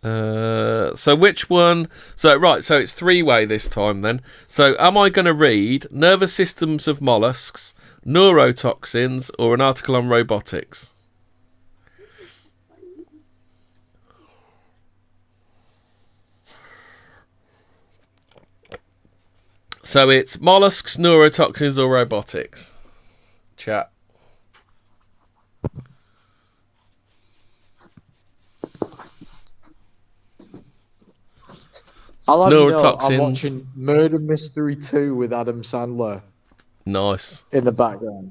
So which one? So it's 3-way this time then. So am I going to read nervous systems of mollusks, neurotoxins, or an article on robotics? So it's mollusks, neurotoxins, or robotics. Chat. I'll have you know, Neurotoxins. I'm watching Murder Mystery 2 with Adam Sandler Nice. in the background.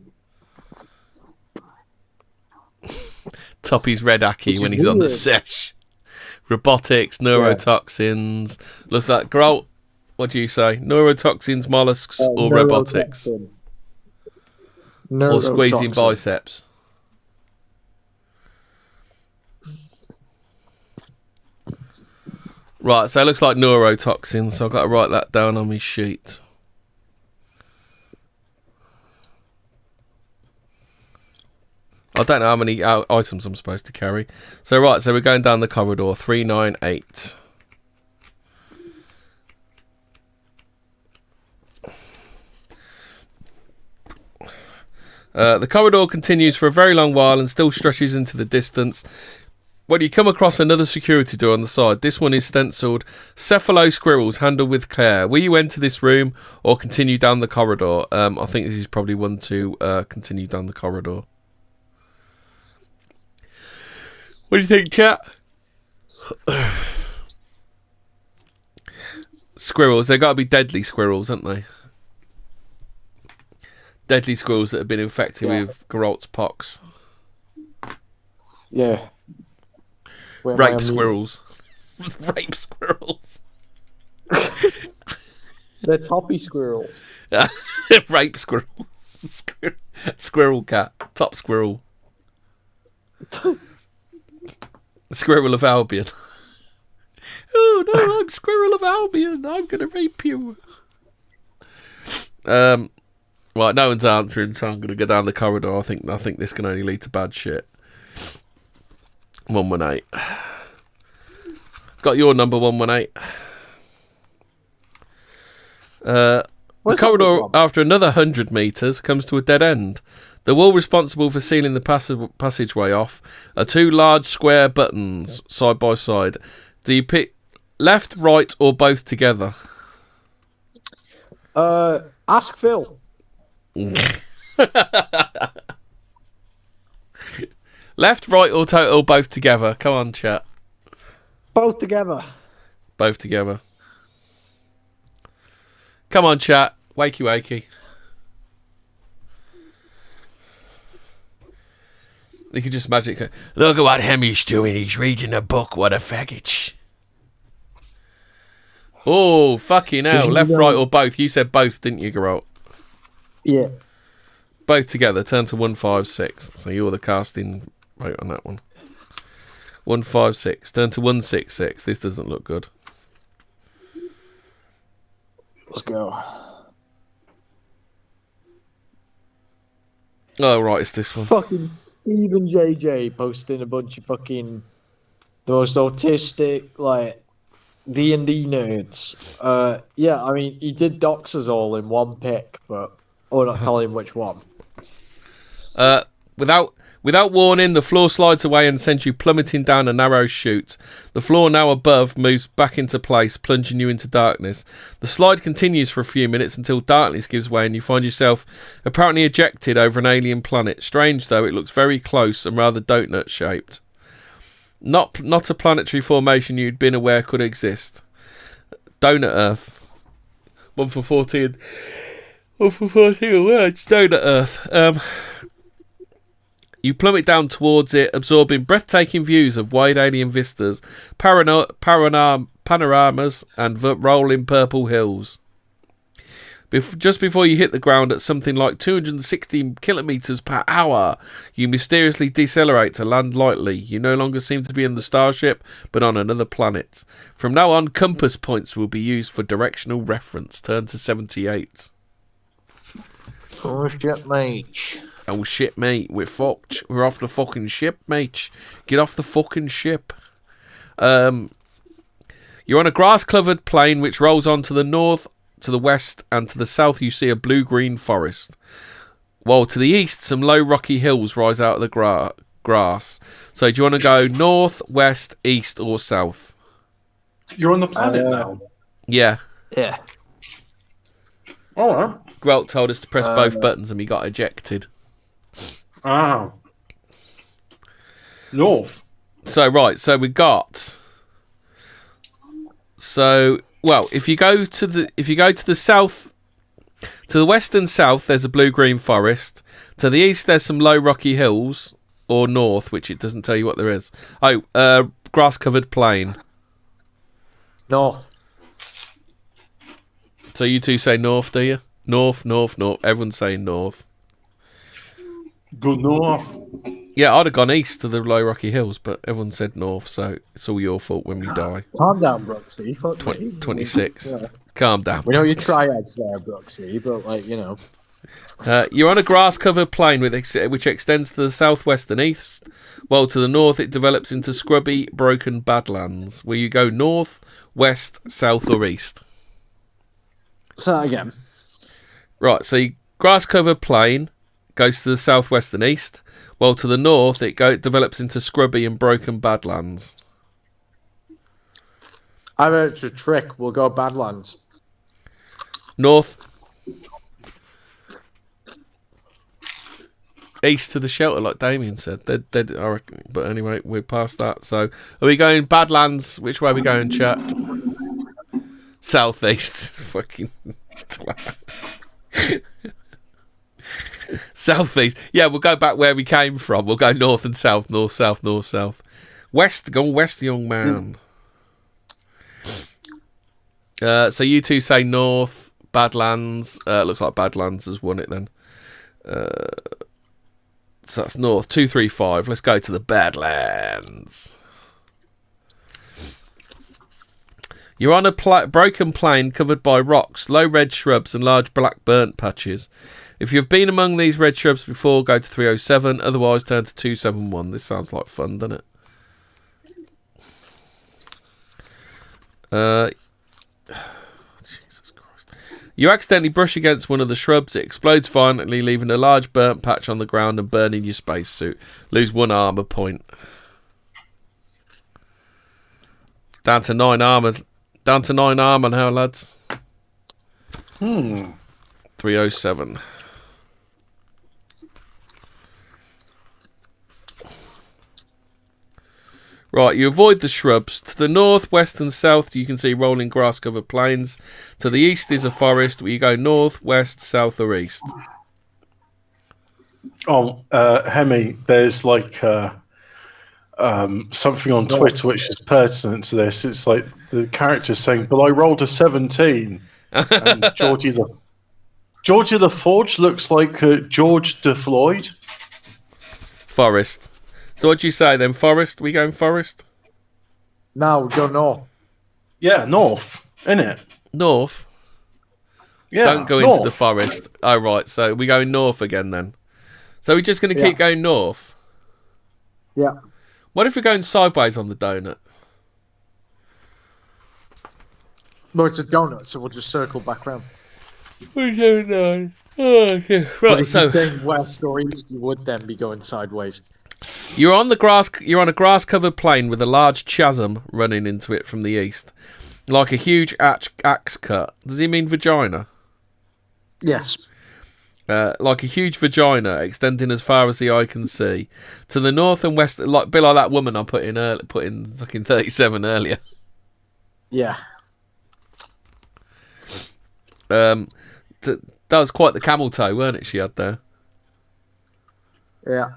Toppy's red Aki when he's on the sesh. Robotics, neurotoxins. Looks like Grolt. What do you say? Neurotoxins, mollusks, or robotics? Or squeezing biceps? Right, so it looks like neurotoxins, so I've got to write that down on my sheet. I don't know how many items I'm supposed to carry. So we're going down the corridor, 398. The corridor continues for a very long while and still stretches into the distance. When you come across another security door on the side, this one is stenciled, Cephalo Squirrels, handle with care. Will you enter this room or continue down the corridor? I think this is probably one to continue down the corridor. What do you think, chat? Squirrels, they've got to be deadly squirrels, haven't they? Deadly squirrels that have been infected Yeah. with Geralt's pox. Yeah. Where am I Rape on mute? squirrels. Rape squirrels. They're toppy squirrels. Rape squirrels. Squirrel cat. Top squirrel. Squirrel of Albion. Oh no, I'm Squirrel of Albion. I'm gonna rape you. Right, no one's answering, so I'm gonna go down the corridor. I think this can only lead to bad shit. 118. Got your number 118. The Where's corridor, that from? after another 100 metres, comes to a dead end. The wall responsible for sealing the passageway off are two large square buttons side by side. Do you pick left, right, or both together? Ask Phil. Left, right, or total, both together? Come on, chat. Both together. Both together. Come on, chat. Wakey, wakey. You can just imagine it. Look at what Hemmy's doing. He's reading a book. What a faggot. Oh, fucking hell. Just Left, know- right, or both? You said both, didn't you, Geralt? Yeah. Both together. Turn to 156. So you're the casting rate on that one. 156. Turn to 166. This doesn't look good. Let's go. Oh, right. It's this one. Fucking Stephen JJ posting a bunch of fucking the most autistic like D&D nerds. Yeah, I mean he did dox us all in one pick, but not telling which one. Without warning, the floor slides away and sends you plummeting down a narrow chute. The floor now above moves back into place, plunging you into darkness. The slide continues for a few minutes until darkness gives way and you find yourself apparently ejected over an alien planet. Strange though, it looks very close and rather donut shaped. Not a planetary formation you'd been aware could exist. Donut Earth. 1 for 14. 1 for 14 words. Donut Earth. You plummet down towards it, absorbing breathtaking views of wide alien vistas, panoramas, and rolling purple hills. Just before you hit the ground at something like 260 kilometers per hour, you mysteriously decelerate to land lightly. You no longer seem to be in the starship, but on another planet. From now on, compass points will be used for directional reference. Turn to 78. Oh shit, mate. Oh shit, mate, we're fucked. We're off the fucking ship, mate. Get off the fucking ship. You're on a grass-covered plain which rolls on to the north, to the west, and to the south you see a blue-green forest. While to the east, some low rocky hills rise out of the grass. So do you want to go north, west, east, or south? You're on the planet now. Yeah. Yeah. All right. Grelt told us to press both buttons and we got ejected. Ah. North. So we got. So well, if you go to the south, to the west and south, there's a blue-green forest. To the east, there's some low rocky hills, or north, which it doesn't tell you what there is. Oh, grass-covered plain. North. So you two say north, do you? North, north, north. Everyone's saying north. Go north. Yeah, I'd have gone east to the low rocky hills, but everyone said north, so it's all your fault when we die. Calm down, Brooksy. Fuck me. 26. Yeah. Calm down. We know your triads there, Brooksy, but like, you know. You're on a grass-covered plain which extends to the southwest and east, while to the north it develops into scrubby, broken badlands, where you go north, west, south, or east. Say that again. Right, so you grass-covered plain goes to the southwest and east, while to the north it develops into scrubby and broken badlands. I bet it's a trick. We'll go Badlands. North. East to the shelter, like Damien said. Dead, I reckon. But anyway, we're past that. So, are we going Badlands? Which way are we going, chat? Southeast. Fucking twat. Southeast. Yeah, we'll go back where we came from. We'll go north and south, north, south, north, south. West, go west, young man. So you two say north, Badlands. Looks like Badlands has won it then. So that's north, 235. Let's go to the Badlands. You're on a broken plain covered by rocks, low red shrubs and large black burnt patches. If you've been among these red shrubs before, go to 307. Otherwise, turn to 271. This sounds like fun, doesn't it? Jesus Christ. You accidentally brush against one of the shrubs. It explodes violently, leaving a large burnt patch on the ground and burning your spacesuit. Lose 1 armor point. Down to 9 armor. Down to 9 armor now, lads. 307. Right, you avoid the shrubs. To the north, west and south you can see rolling grass covered plains. To the east is a forest where you go north, west, south or east. Oh, Hemmy, there's like something on Twitter which is pertinent to this. It's like the character's saying, but I rolled a 17. And Georgie the Forge looks like George de Floyd. Forest. So what do you say then? Forest? We going forest? No, we go north. Yeah, north, innit? North? Yeah, Don't go into the forest. Oh, right. So we're going north again then. So we're just going to keep going north? Yeah. What if we're going sideways on the donut? No, it's a donut, so we'll just circle back round. We don't know. Oh, okay. But Right, if so you're going west or east, you would then be going sideways. you're on the grass. You're on a grass-covered plain with a large chasm running into it from the east, like a huge axe cut. Does he mean vagina? Yes. Like a huge vagina extending as far as the eye can see. To the north and west, like a bit like that woman I put in fucking 37 earlier. Yeah. That was quite the camel toe, weren't it? She had there. Yeah.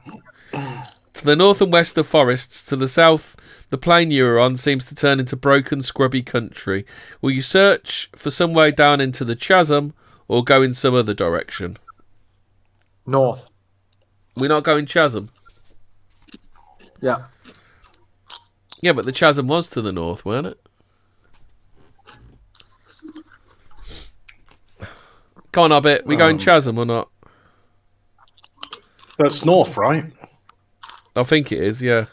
To the north and west are forests. To the south, the plain you are on seems to turn into broken, scrubby country. Will you search for some way down into the chasm, or go in some other direction? North. We're not going chasm. Yeah. Yeah, but the chasm was to the north, weren't it? Come on, Hobbit. We going chasm or not? That's north, right? I think it is, yeah.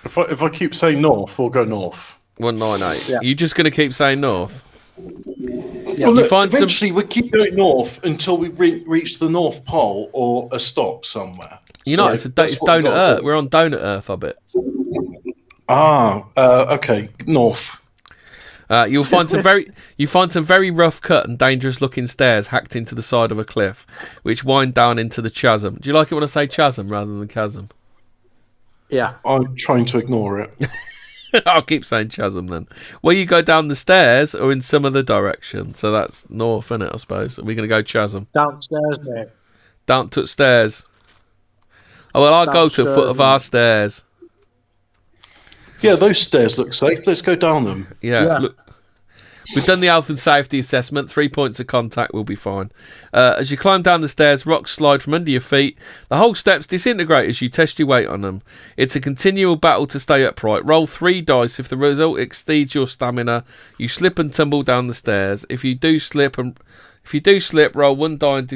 If I keep saying north, we'll go north. 198. Yeah. You just going to keep saying north? Yeah. Well, You look, find some- eventually we keep going north until we reach the North Pole or a stop somewhere. You So know, it's that's what Donut we gotta Earth. do. We're on Donut Earth, Hobbit. Okay, north. You find some very rough cut and dangerous looking stairs hacked into the side of a cliff, which wind down into the chasm. Do you like it when I say chasm rather than chasm? Yeah. I'm trying to ignore it. I'll keep saying chasm then. Well, you go down the stairs or in some other direction. So that's north, isn't it, I suppose? Are we going to go chasm? Downstairs, mate. Down to stairs. Oh, well, I'll go to the foot of our stairs. Yeah, those stairs look safe. Let's go down them. Yeah. Look, we've done the health and safety assessment. 3 points of contact will be fine. As you climb down the stairs, rocks slide from under your feet. The whole steps disintegrate as you test your weight on them. It's a continual battle to stay upright. Roll 3 dice. If the result exceeds your stamina, you slip and tumble down the stairs. If you do slip, roll 1 die and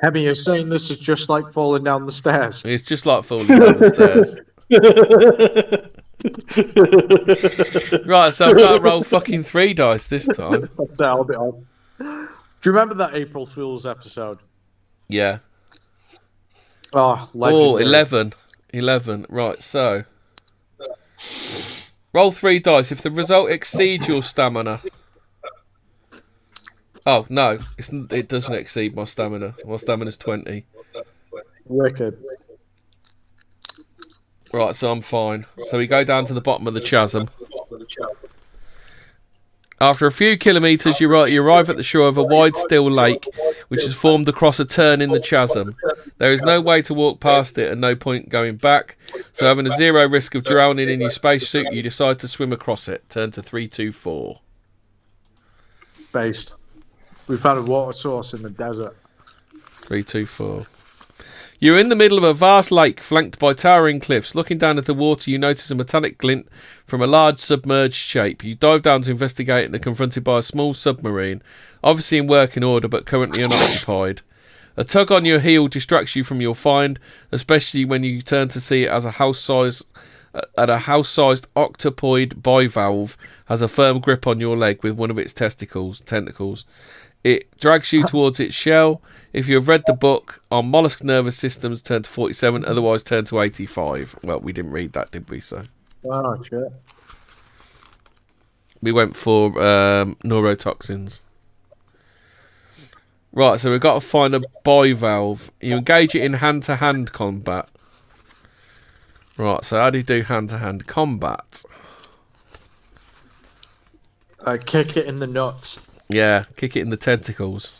Hemmy, you're saying this is just like falling down the stairs. It's just like falling down the stairs. Right, so I've got to roll fucking 3 dice this time. That's a bit odd. Do you remember that April Fool's episode? Yeah. Oh, Oh, legendary. 11. 11. Right, so. Roll 3 dice. If the result exceeds your stamina. Oh, no. It doesn't exceed my stamina. My stamina's 20. Wicked. Right, so I'm fine. So we go down to the bottom of the chasm. After a few kilometres, you arrive at the shore of a wide, still lake, which is formed across a turn in the chasm. There is no way to walk past it and no point going back, so having a zero risk of drowning in your spacesuit, you decide to swim across it. Turn to 324. Based. We found a water source in the desert. 324. You're in the middle of a vast lake flanked by towering cliffs. Looking down at the water, you notice a metallic glint from a large submerged shape. You dive down to investigate and are confronted by a small submarine, obviously in working order but currently unoccupied. A tug on your heel distracts you from your find, especially when you turn to see it as a house-sized octopoid bivalve has a firm grip on your leg with one of its tentacles. It drags you towards its shell. If you have read the book on mollusk nervous systems, turn to 47. Otherwise, turn to 85. Well, we didn't read that, did we? So Oh, shit. we went for neurotoxins. Right, so we've got to find a bivalve. You engage it in hand-to-hand combat. Right, so how do you do hand-to-hand combat? Kick it in the nuts. Yeah, kick it in the tentacles.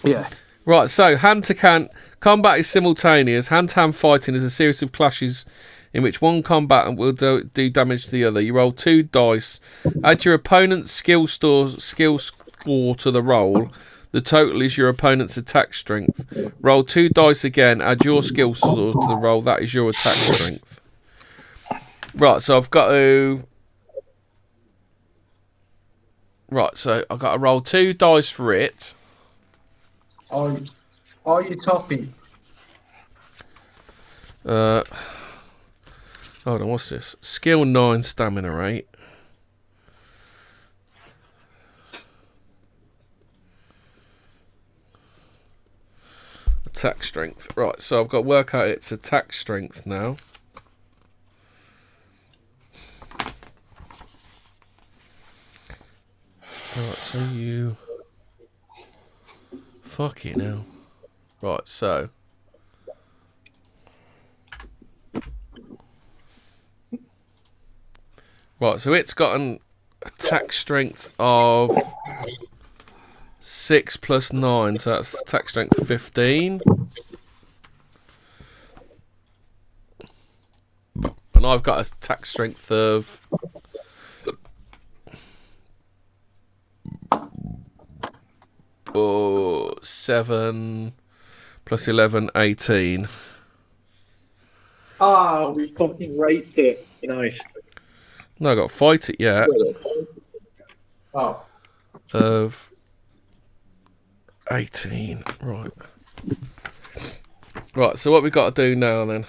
Yeah. Right, so hand-to-hand combat is simultaneous. Hand-to-hand fighting is a series of clashes in which one combatant will do damage to the other. You roll 2 dice. Add your opponent's skill score to the roll. The total is your opponent's attack strength. Roll 2 dice again. Add your skill score to the roll. That is your attack strength. Right, so I've got to... Right, so I've got to roll 2 dice for it. Are you toppy? Hold on, what's this? Skill 9, stamina 8. Attack strength. Right, so I've got to work out its attack strength now. Right, so you... Fucking hell. Right, so... Right, so it's got an attack strength of 6 plus 9, so that's attack strength 15. And I've got an attack strength of... 7 plus 11, 18. Oh, we fucking raped it. Nice. No, I've got to fight it yet. Oh. Of 18. Right. Right, so what we got to do now then?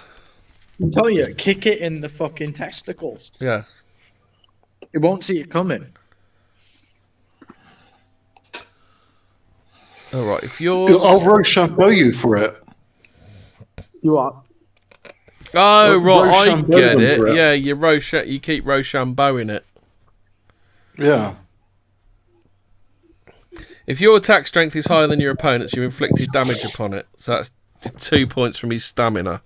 I'm telling you, kick it in the fucking testicles. Yeah. It won't see it coming. Alright, if yours... I'll Rochambeau you for it. You are. Oh, right, I Rochambeau get them for it. it. Yeah, you keep Rochambeau in it. Yeah. If your attack strength is higher than your opponent's, you inflicted damage upon it. So that's 2 points from his stamina.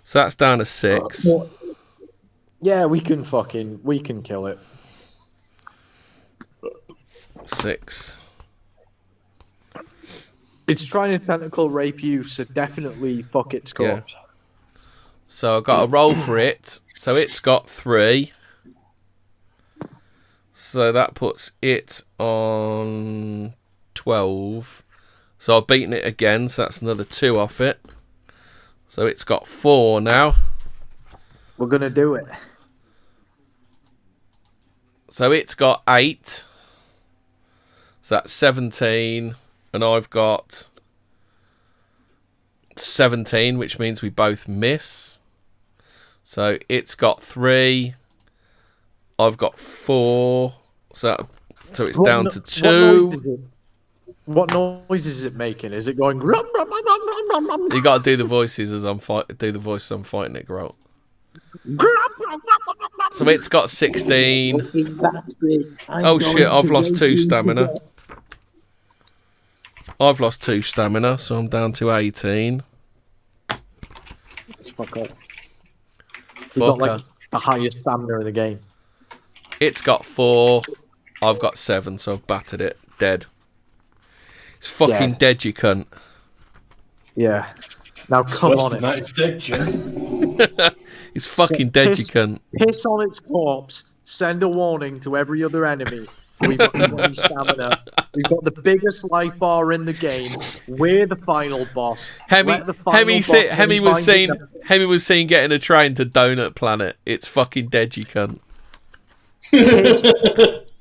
So that's down to 6. Yeah, we can kill it. 6. It's trying to tentacle rape you, so definitely fuck its corpse. Yeah. So I've got a roll for it. So it's got 3. So that puts it on 12. So I've beaten it again, so that's another 2 off it. So it's got 4 now. We're gonna do it. So it's got 8. So that's 17. And I've got 17, which means we both miss. So it's got 3. I've got 4. So it's down to 2. What noise is it making? Is it going? Rum, rum, rum, rum, rum, rum, rum? You got to do the voices as I'm fighting it, Grant. So it's got 16. Oh shit! I've lost 2 stamina. I've lost 2 stamina, so I'm down to 18. Let's fuck up. We've got like the highest stamina in the game. It's got 4. I've got 7, so I've battered it. Dead. It's fucking dead, you cunt. Yeah. Now come on it. That is dead, Jim. It's fucking dead, you cunt. Piss on its corpse. Send a warning to every other enemy. We've got 20 stamina. We've got the biggest life bar in the game. We're the final boss. Hemmy was seen getting a train to Donut Planet. It's fucking dead, you cunt.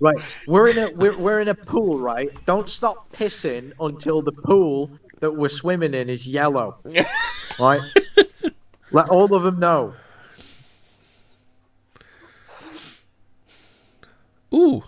Right, we're in a pool, right? Don't stop pissing until the pool that we're swimming in is yellow. Right? Let all of them know. Ooh.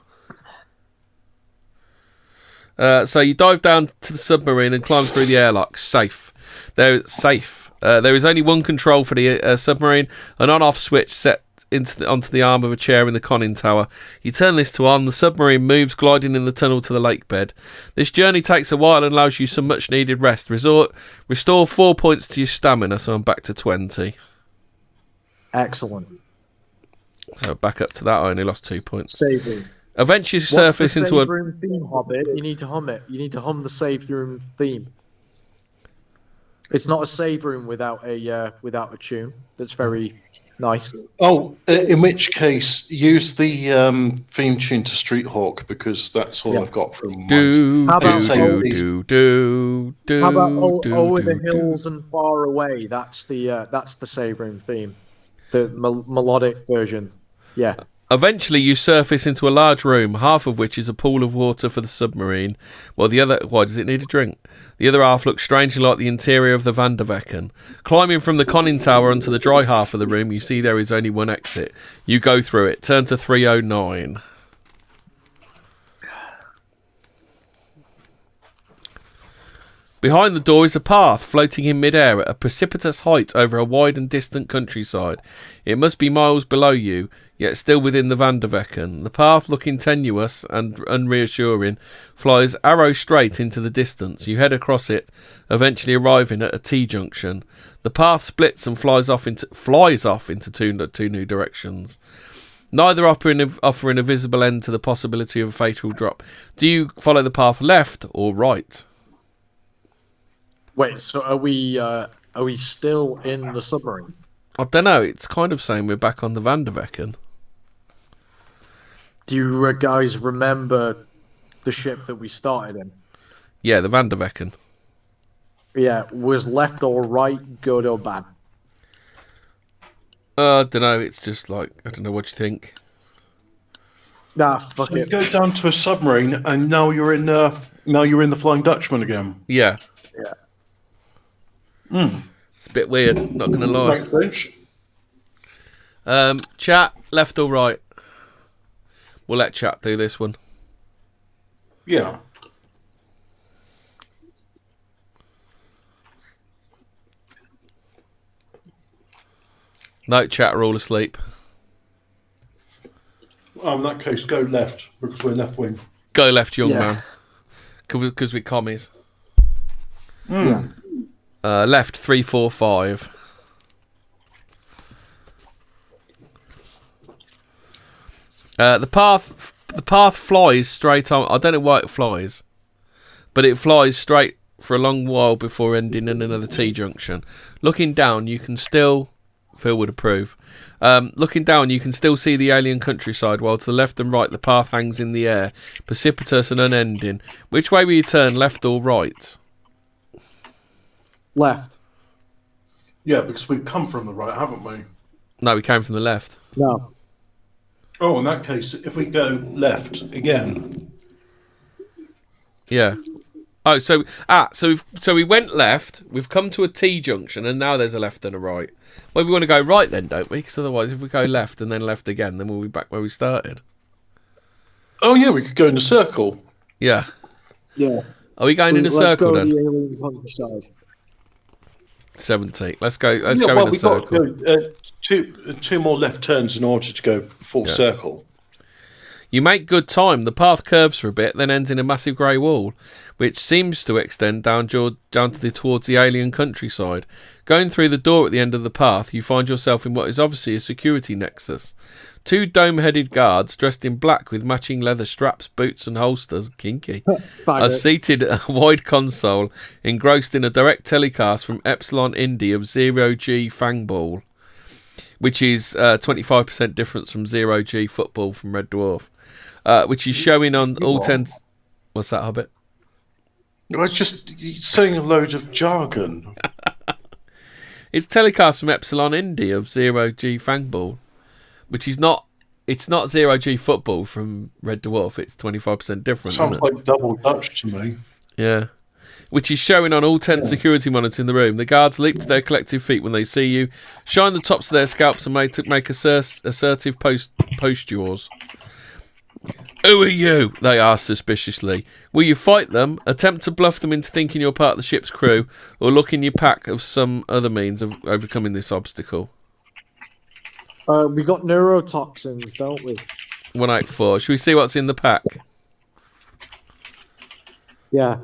So you dive down to the submarine and climb through the airlock. Safe. There is only one control for the submarine, an on-off switch set onto the arm of a chair in the conning tower. You turn this to on, the submarine moves, gliding in the tunnel to the lake bed. This journey takes a while and allows you some much-needed rest. Restore 4 points to your stamina, so I'm back to 20. Excellent. So back up to that, I only lost 2 points. Saving. Eventually surface into a... Save room theme, Hobbit? You need to hum it. You need to hum the save room theme. It's not a save room without a tune. That's very nice. Oh, in which case, use the theme tune to Street Hawk, because that's all I've got from mine. How about over the hills and far away? That's the save room theme, the melodic version. Yeah. Eventually, you surface into a large room, half of which is a pool of water for the submarine, while the other... Why, does it need a drink? The other half looks strangely like the interior of the Van der Vecken. Climbing from the conning tower onto the dry half of the room, you see there is only one exit. You go through it. Turn to 309. Behind the door is a path floating in midair at a precipitous height over a wide and distant countryside. It must be miles below you, yet still within the Van der Vecken. The path, looking tenuous and unreassuring, flies arrow straight into the distance. You head across it, eventually arriving at a T-junction. The path splits and flies off into two new directions, neither offering a visible end to the possibility of a fatal drop. Do you follow the path left or right? Wait, so are we still in the submarine? I don't know. It's kind of saying we're back on the Van der Vecken. Do you guys remember the ship that we started in? Yeah, the Van der Vecken. Yeah, was left or right, good or bad? I don't know. It's just like, I don't know what you think. Nah, fuck So you it. go down to a submarine, and now you're in the Flying Dutchman again. Yeah. Yeah. It's a bit weird, not going to lie. Thanks, Lynch. Chat, left or right? We'll let chat do this one. Yeah. No, chat are all asleep. In that case, go left, because we're left wing. Go left, young man. Because we're commies. Yeah. Left 3, 4, 5. The path flies straight on. I don't know why it flies, but it flies straight for a long while before ending in another T-junction. Looking down, you can still... Phil would approve. Looking down, you can still see the alien countryside, while to the left and right the path hangs in the air, precipitous and unending. Which way will you turn, left or right? Left. Yeah, because we've come from the right, haven't we? No, we came from the left. No. Oh, in that case, if we go left again. Yeah. Oh, so we went left. We've come to a T-junction, and now there's a left and a right. Well, we want to go right then, don't we? Because otherwise, if we go left and then left again, then we'll be back where we started. Oh yeah, we could go in a circle. Yeah. Yeah. Are we going in a circle then? Let's go to the alien countryside. 70. Let's go in a circle. Got to go, two more left turns in order to go full circle. You make good time. The path curves for a bit, then ends in a massive grey wall, which seems to extend down towards the alien countryside. Going through the door at the end of the path, you find yourself in what is obviously a security nexus. 2 dome-headed guards, dressed in black with matching leather straps, boots and holsters, kinky, are seated at a wide console, engrossed in a direct telecast from Epsilon Indy of 0G Fangball, which is 25% difference from 0G Football from Red Dwarf, which is showing on all 10... What's that, Hobbit? I was just saying a load of jargon. It's telecast from Epsilon Indy of 0G Fangball, which is not... It's not 0G Football from Red Dwarf. It's 25% different. Sounds like double Dutch to me. Yeah. Which is showing on all 10 security monitors in the room. The guards leap to their collective feet when they see you, shine the tops of their scalps and make assertive postures. Who are you? They ask suspiciously. Will you fight them, attempt to bluff them into thinking you're part of the ship's crew, or look in your pack of some other means of overcoming this obstacle? We got neurotoxins, don't we? 184. Should we see what's in the pack? Yeah.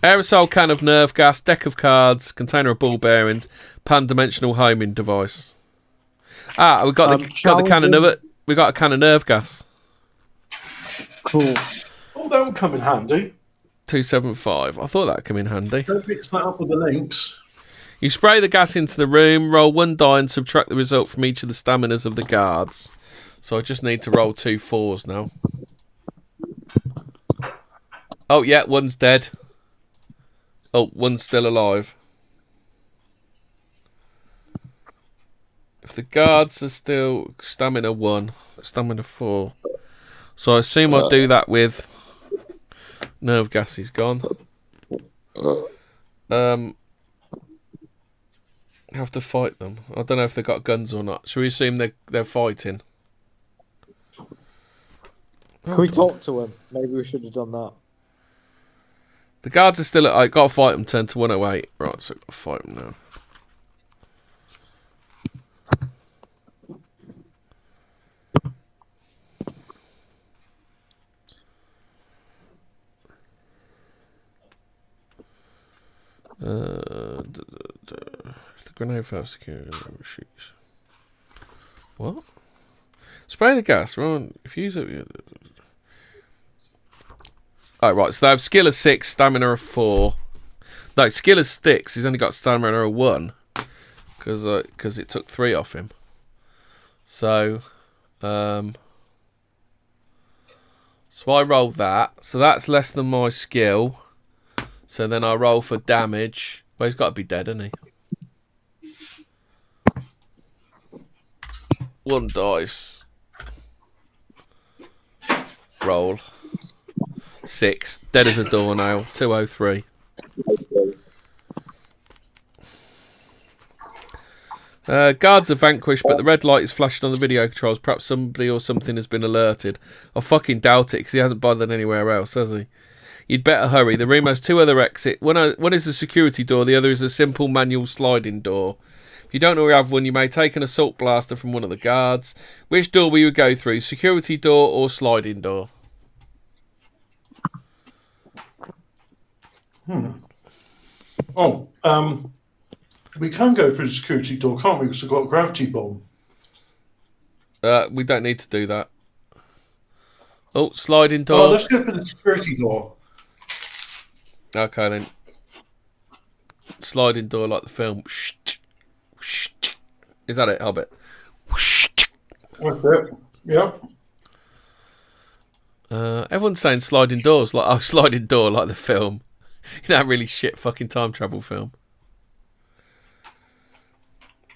Aerosol can of nerve gas, deck of cards, container of ball bearings, pan-dimensional homing device. We got the can of we got a can of nerve gas. Cool. Oh, that would come in handy. 275. I thought that'd come in handy. Don't mix that up with the links. You spray the gas into the room, roll 1 die and subtract the result from each of the staminas of the guards. So I just need to roll 2 4s now. Oh, yeah, 1's dead. Oh, 1's still alive. If the guards are still stamina 1, stamina 4. So I assume I'll do that with nerve gas is gone. Have to fight them. I don't know if they've got guns or not. Shall we assume they're fighting? Can we talk to him? Maybe we should have done that. The guards are still I gotta fight them, turn to 108. Right, so I've got to fight them now. The grenade fire security shoots. What? Spray the gas, right? If you use it. Oh, right, so they have skill of 6, stamina of 4. No, skill of 6, he's only got stamina of 1. Because it took 3 off him. So, so I rolled that. So that's less than my skill. So then I roll for damage. Well, he's got to be dead, hasn't he? 1 dice. Roll. 6. Dead as a doornail. 203. Guards are vanquished, but the red light is flashing on the video controls. Perhaps somebody or something has been alerted. I fucking doubt it, because he hasn't bothered anywhere else, has he? You'd better hurry. The room has 2 other exits. One is a security door, the other is a simple manual sliding door. If you don't already have one, you may take an assault blaster from one of the guards. Which door will you go through? Security door or sliding door? Oh, we can go through the security door, can't we? Because we've got a gravity bomb. We don't need to do that. Oh, sliding door. Oh, let's go for the security door. Okay, then. Sliding door like the film. Is that it, Hobbit? That's it. Yeah. Everyone's saying sliding doors like sliding door like the film. You know, really shit fucking time travel film.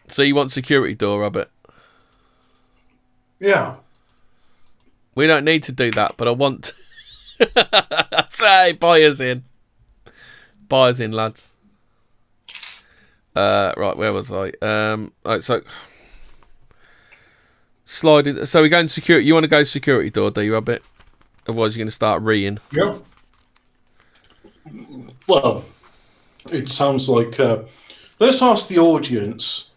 So you want security door, Robert? Yeah. We don't need to do that, but I want to. Say, buy us in. Buy us in, lads. Right, where was I? Right, so sliding. So we're going security. You want to go security door, do you, Robert? Otherwise, you're going to start reeing. Yep. Well, it sounds like. Let's ask the audience.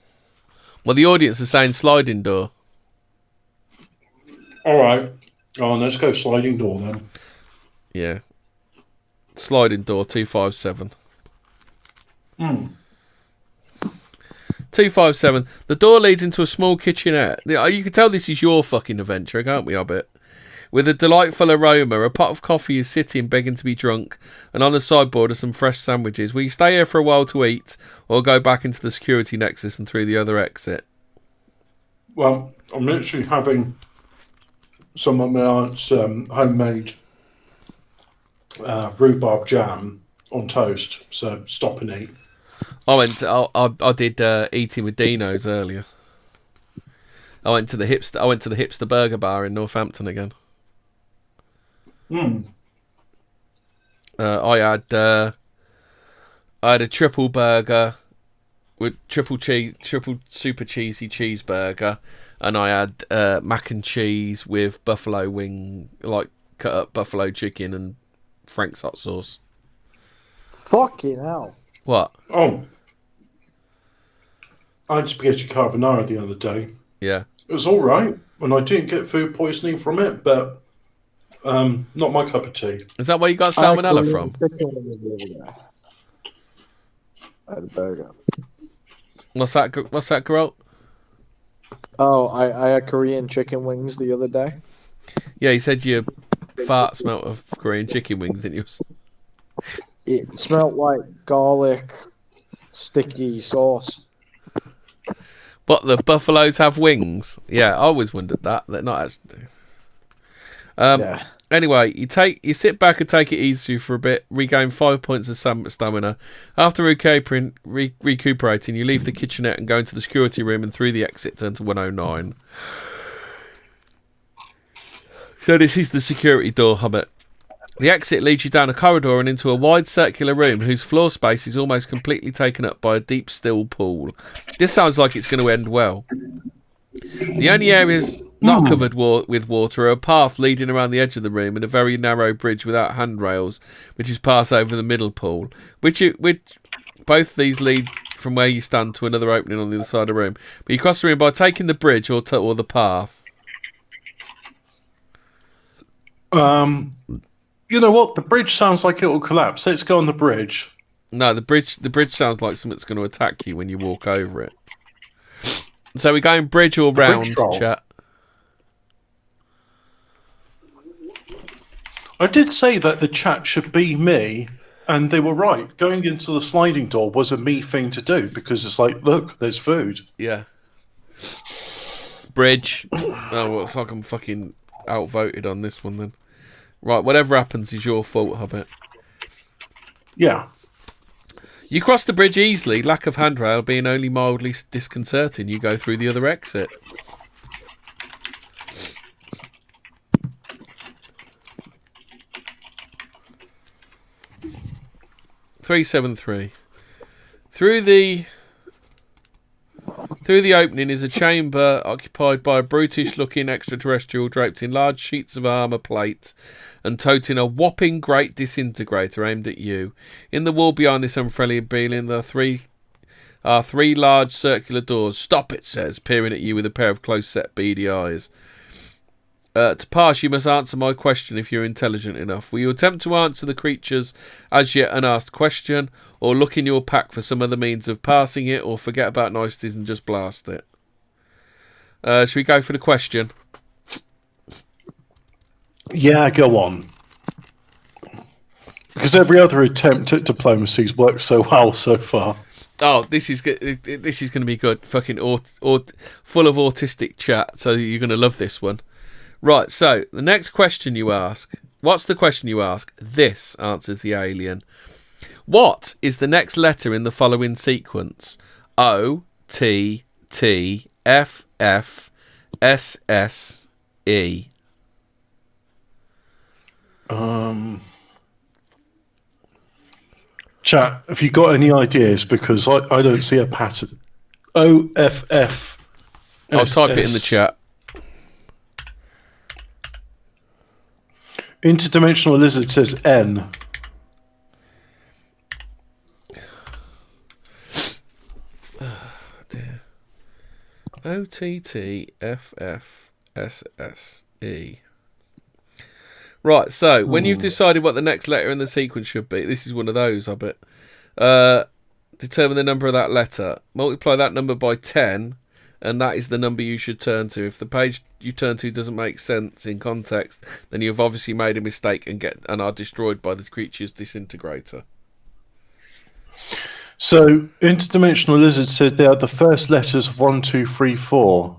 Well, the audience is saying sliding door. All right. Oh, let's go sliding door then. Yeah. Sliding door 257. 257. The door leads into a small kitchenette. You can tell this is your fucking adventure, can't we, Hobbit? With a delightful aroma, a pot of coffee is sitting begging to be drunk, and on the sideboard are some fresh sandwiches. Will you stay here for a while to eat, or go back into the security nexus and through the other exit? Well, I'm literally having some of my aunt's homemade rhubarb jam on toast, so stop and eat. I did eating with Dino's earlier. I went to the hipster burger bar in Northampton again. I had a triple burger with triple super cheesy cheeseburger, and I had mac and cheese with buffalo wing, like cut up buffalo chicken and Frank's hot sauce. Fucking hell. What? Oh, I had spaghetti carbonara the other day. Yeah. It was all right, and I didn't get food poisoning from it, but not my cup of tea. Is that where you got salmonella from? I had a burger. What's that, Geralt? Oh, I had Korean chicken wings the other day. Yeah, you said your fart smelt of Korean chicken wings, didn't you? It smelled like garlic, sticky sauce. But the buffaloes have wings. Yeah, I always wondered that. They're not actually. Yeah. Anyway, you sit back and take it easy for a bit, regain 5 points of stamina. After recuperating, you leave the kitchenette and go into the security room and through the exit turn to 109. So this is the security door, Hobbit. The exit leads you down a corridor and into a wide circular room whose floor space is almost completely taken up by a deep still pool. This sounds like it's going to end well. The only areas not covered with water are a path leading around the edge of the room and a very narrow bridge without handrails, which is passed over the middle pool. Which both these lead from where you stand to another opening on the other side of the room. But you cross the room by taking the bridge or the path. You know what? The bridge sounds like it will collapse. Let's go on the bridge. No, the bridge sounds like something's going to attack you when you walk over it. So we're going bridge or round, chat. I did say that the chat should be me, and they were right. Going into the sliding door was a me thing to do because it's like, look, there's food. Yeah. Bridge. Oh, well, it's like I'm fucking outvoted on this one then. Right, whatever happens is your fault, Hobbit. Yeah. You cross the bridge easily, lack of handrail being only mildly disconcerting. You go through the other exit. .373. Through the opening is a chamber occupied by a brutish-looking extraterrestrial draped in large sheets of armour plate and toting a whopping great disintegrator aimed at you. In the wall behind this unfriendly being there are three large circular doors. Stop, it says, peering at you with a pair of close-set beady eyes. To pass, you must answer my question if you're intelligent enough. Will you attempt to answer the creature's as yet unasked question, or look in your pack for some other means of passing it, or forget about niceties and just blast it? Should we go for the question? Yeah, go on. Because every other attempt at diplomacy's worked so well so far. Oh, this is going to be good. Fucking full of autistic chat, so you're going to love this one. Right, so the next question you ask. What's the question you ask? This, answers the alien. What is the next letter in the following sequence? O, T, T, F, F, S, S, E. Chat, have you got any ideas? Because I don't see a pattern. O, F, F. I'll type it in the chat. Interdimensional Lizard says N. Oh, dear. O T T F F S S E. Right, so when you've decided what the next letter in the sequence should be, this is one of those, I bet. Determine the number of that letter. Multiply that number by 10, and that is the number you should turn to. If the page you turn to doesn't make sense in context, then you've obviously made a mistake and are destroyed by the creature's disintegrator. So, Interdimensional Lizard says they are the first letters of 1, 2, 3, 4.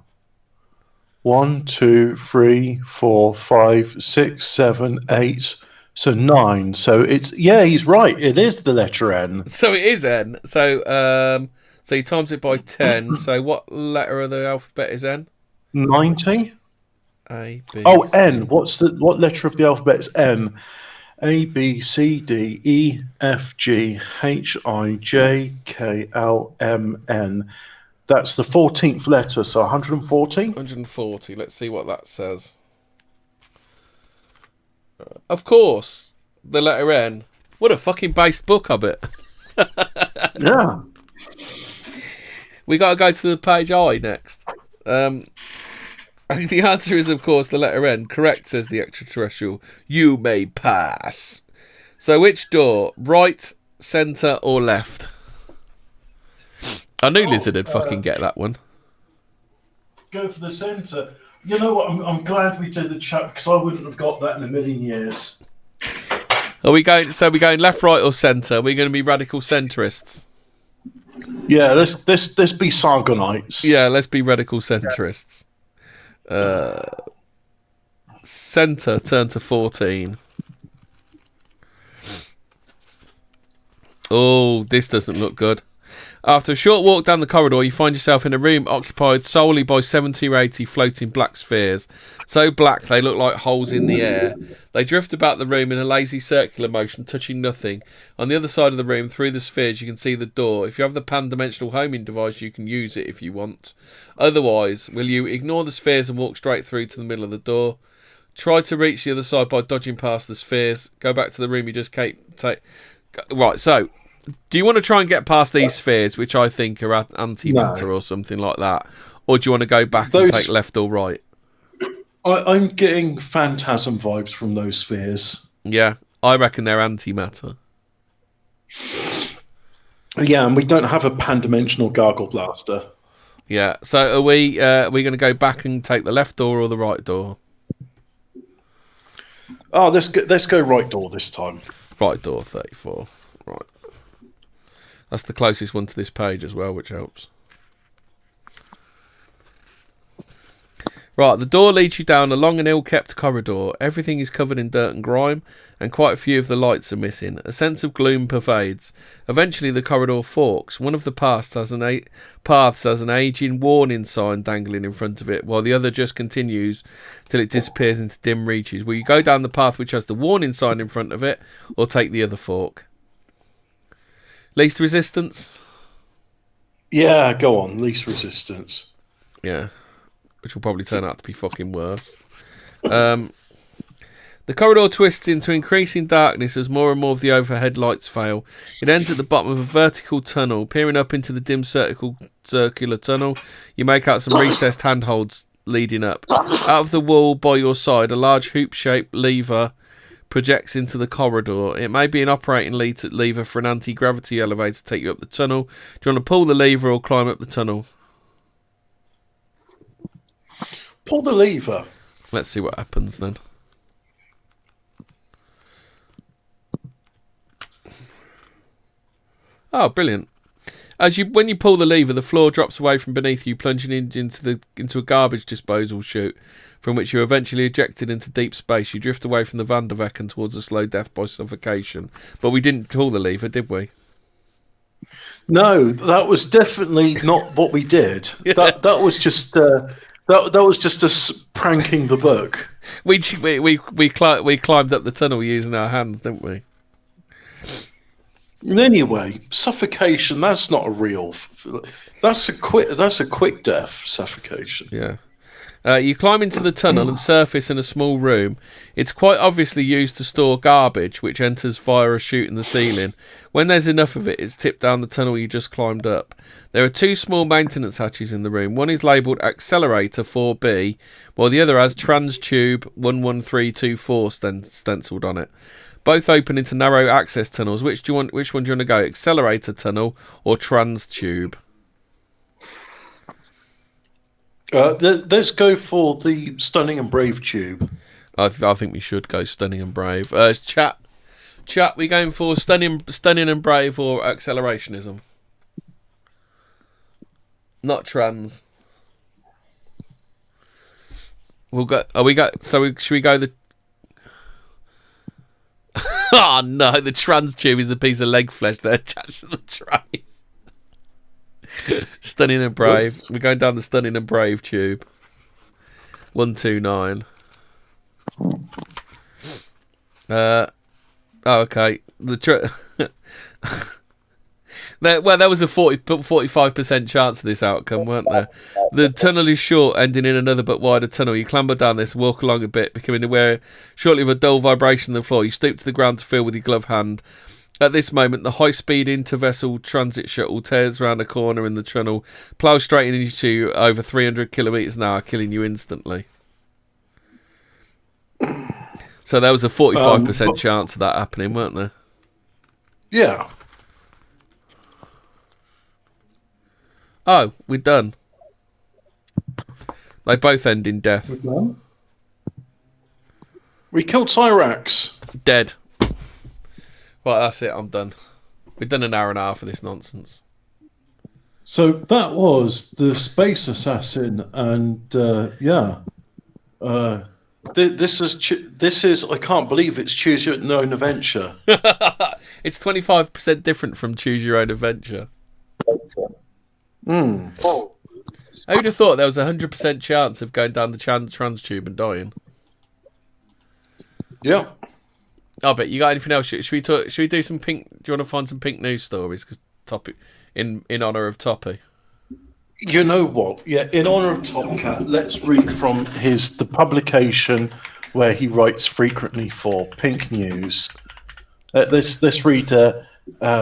1, 2, 3, 4, 5, 6, 7, 8. So 9. So it's he's right. It is the letter N. So it is N. So you times it by 10. So what letter of the alphabet is N? 90. A, B, Oh, C. N. What letter of the alphabet is N? A, B, C, D, E, F, G, H, I, J, K, L, M, N. That's the 14th letter, so 140? 140. Let's see what that says. Of course, the letter N. What a fucking based book of it. Yeah. We got to go to the page I next. The answer is, of course, the letter N. Correct, says the extraterrestrial. You may pass. So which door? Right, centre, or left? I knew Lizard would fucking get that one. Go for the centre. You know what? I'm glad we did the chat because I wouldn't have got that in a million years. Are we going? So we're going left, right, or centre? We're going to be radical centrists. Yeah, let's be Sargonites. Yeah, let's be radical centrists. Centre, turn to 14. Oh, this doesn't look good. After a short walk down the corridor, you find yourself in a room occupied solely by 70 or 80 floating black spheres. So black they look like holes in the air. They drift about the room in a lazy circular motion, touching nothing. On the other side of the room, through the spheres, you can see the door. If you have the pan-dimensional homing device, you can use it if you want. Otherwise, will you ignore the spheres and walk straight through to the middle of the door? Try to reach the other side by dodging past the spheres. Go back to the room you just came. Right, so... do you want to try and get past these spheres, which I think are antimatter or something like that? Or do you want to go back and take left or right? I'm getting phantasm vibes from those spheres. Yeah, I reckon they're antimatter. Yeah, and we don't have a pan-dimensional gargle blaster. Yeah, so are we going to go back and take the left door or the right door? Oh, let's go right door this time. Right door, 34. Right. That's the closest one to this page as well, which helps. Right, the door leads you down a long and ill-kept corridor. Everything is covered in dirt and grime, and quite a few of the lights are missing. A sense of gloom pervades. Eventually, the corridor forks. One of the paths has an aging warning sign dangling in front of it, while the other just continues till it disappears into dim reaches. Will you go down the path which has the warning sign in front of it, or take the other fork? Least resistance? Yeah, go on. Least resistance. Yeah. Which will probably turn out to be fucking worse. The corridor twists into increasing darkness as more and more of the overhead lights fail. It ends at the bottom of a vertical tunnel. Peering up into the dim circular tunnel, you make out some recessed handholds leading up. Out of the wall by your side, a large hoop-shaped lever projects into the corridor. It may be an operating lever for an anti-gravity elevator to take you up the tunnel. Do you want to pull the lever or climb up the tunnel? Pull the lever. Let's see what happens then. Oh, brilliant. When you pull the lever, the floor drops away from beneath you, plunging into a garbage disposal chute, from which you're eventually ejected into deep space. You drift away from the Van der Vecken towards a slow death by suffocation. But we didn't pull the lever, did we? No, that was definitely not what we did. Yeah. That was just that was just us pranking the book. We climbed up the tunnel using our hands, didn't we? Anyway, suffocation, that's not a real... That's a quick death, suffocation. Yeah. You climb into the tunnel and surface in a small room. It's quite obviously used to store garbage, which enters via a chute in the ceiling. When there's enough of it, it's tipped down the tunnel you just climbed up. There are 2 small maintenance hatches in the room. One is labelled Accelerator 4B, while the other has Transtube 11324 stencilled on it. Both open into narrow access tunnels. Which one do you want to go? Accelerator tunnel or Transtube? Let's go for the Stunning and Brave tube. I think we should go Stunning and Brave. Chat, we going for Stunning and Brave or Accelerationism? Not trans. We'll go. Should we go the? Oh no! The trans tube is a piece of leg flesh that attached to the trays. Stunning and Brave. We're going down the Stunning and Brave tube. 129. Okay. There was a 45% chance of this outcome, weren't there? The tunnel is short, ending in another but wider tunnel. You clamber down this, walk along a bit, becoming aware shortly of a dull vibration on the floor. You stoop to the ground to feel with your gloved hand. At this moment, the high-speed intervessel transit shuttle tears round a corner in the tunnel, ploughs straight into you over 300 kilometres an hour, killing you instantly. So there was a 45% chance of that happening, weren't there? Yeah. Oh, we're done. They both end in death. We killed Cyrax. Dead. Right, that's it. I'm done. We've done an hour and a half of this nonsense. So that was the Space Assassin, and this is I can't believe it's Choose Your Own Adventure. It's 25% different from Choose Your Own Adventure. Who'd have thought there was a 100% chance of going down the trans tube and dying? Yeah. Oh, but you got anything else? Should we do some pink? Do you want to find some pink news stories? Because topic in honour of Toppy. You know what? Yeah, in honour of Top Cat, let's read from the publication where he writes frequently for Pink News. Let's read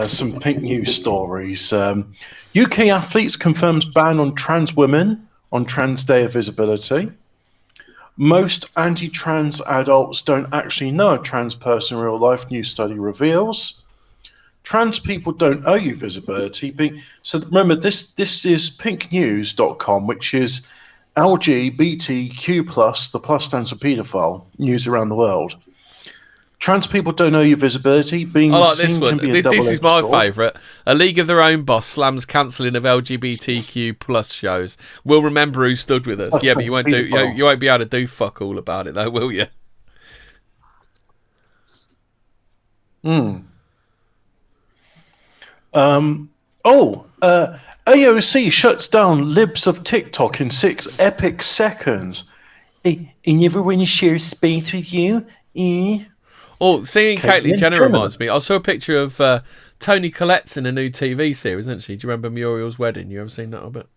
some Pink News stories. UK athletes confirms ban on trans women on Trans Day of Visibility. Most anti-trans adults don't actually know a trans person in real life, new study reveals. Trans people don't owe you visibility. So remember, this is pinknews.com, which is LGBTQ+, the plus stands for paedophile, news around the world. Trans people don't owe you visibility. Being I like seen this one. Can be a This is my sword. favourite. A League of Their Own boss slams cancelling of LGBTQ+ shows. We'll remember who stood with us. Yeah, but you won't be able to do fuck all about it, though, will you? AOC shuts down libs of TikTok in 6 epic seconds. I never want to share space with you. Oh, seeing Caitlyn Jenner Jenner. reminds me. I saw a picture of Toni Collette's in a new TV series, isn't she? Do you remember Muriel's Wedding? You ever seen that a bit?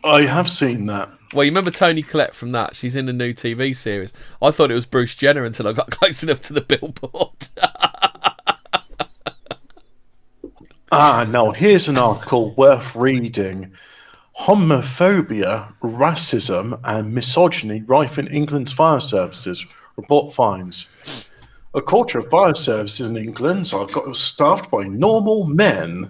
I have seen that. Well, you remember Toni Collette from that? She's in a new TV series. I thought it was Bruce Jenner until I got close enough to the billboard. Now here's an article worth reading. Homophobia, racism and misogyny rife in England's fire services, report finds. A quarter of fire services in England are staffed by normal men.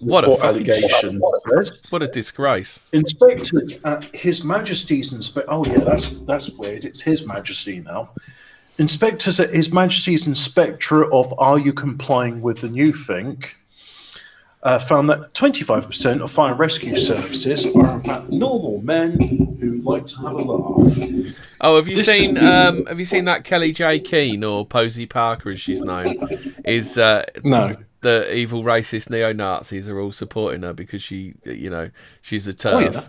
What a fucking allegation. What a disgrace. Inspectors at His Majesty's Oh yeah, that's weird. It's His Majesty now. Inspectors at His Majesty's Inspectorate of Are You Complying with the New Think found that 25% of fire and rescue services are in fact normal men who like to have a laugh. Oh, have you seen that Kelly J. Keane, or Posey Parker as she's known? Is No. The evil racist neo-Nazis are all supporting her because she's a turf.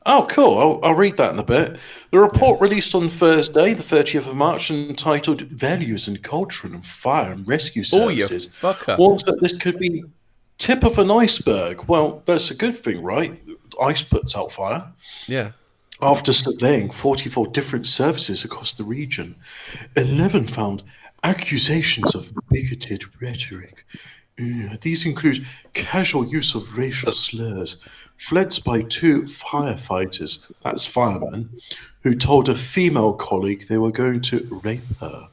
Oh, cool. I'll read that in a bit. The report released on Thursday, the 30th of March, entitled Values and Culture in Fire and Rescue Services, warns that this could be tip of an iceberg. Well, that's a good thing, right? Ice puts out fire. Yeah. After surveying 44 different services across the region, 11 found accusations of bigoted rhetoric. These include casual use of racial slurs, fled by 2 firefighters, that's firemen, who told a female colleague they were going to rape her,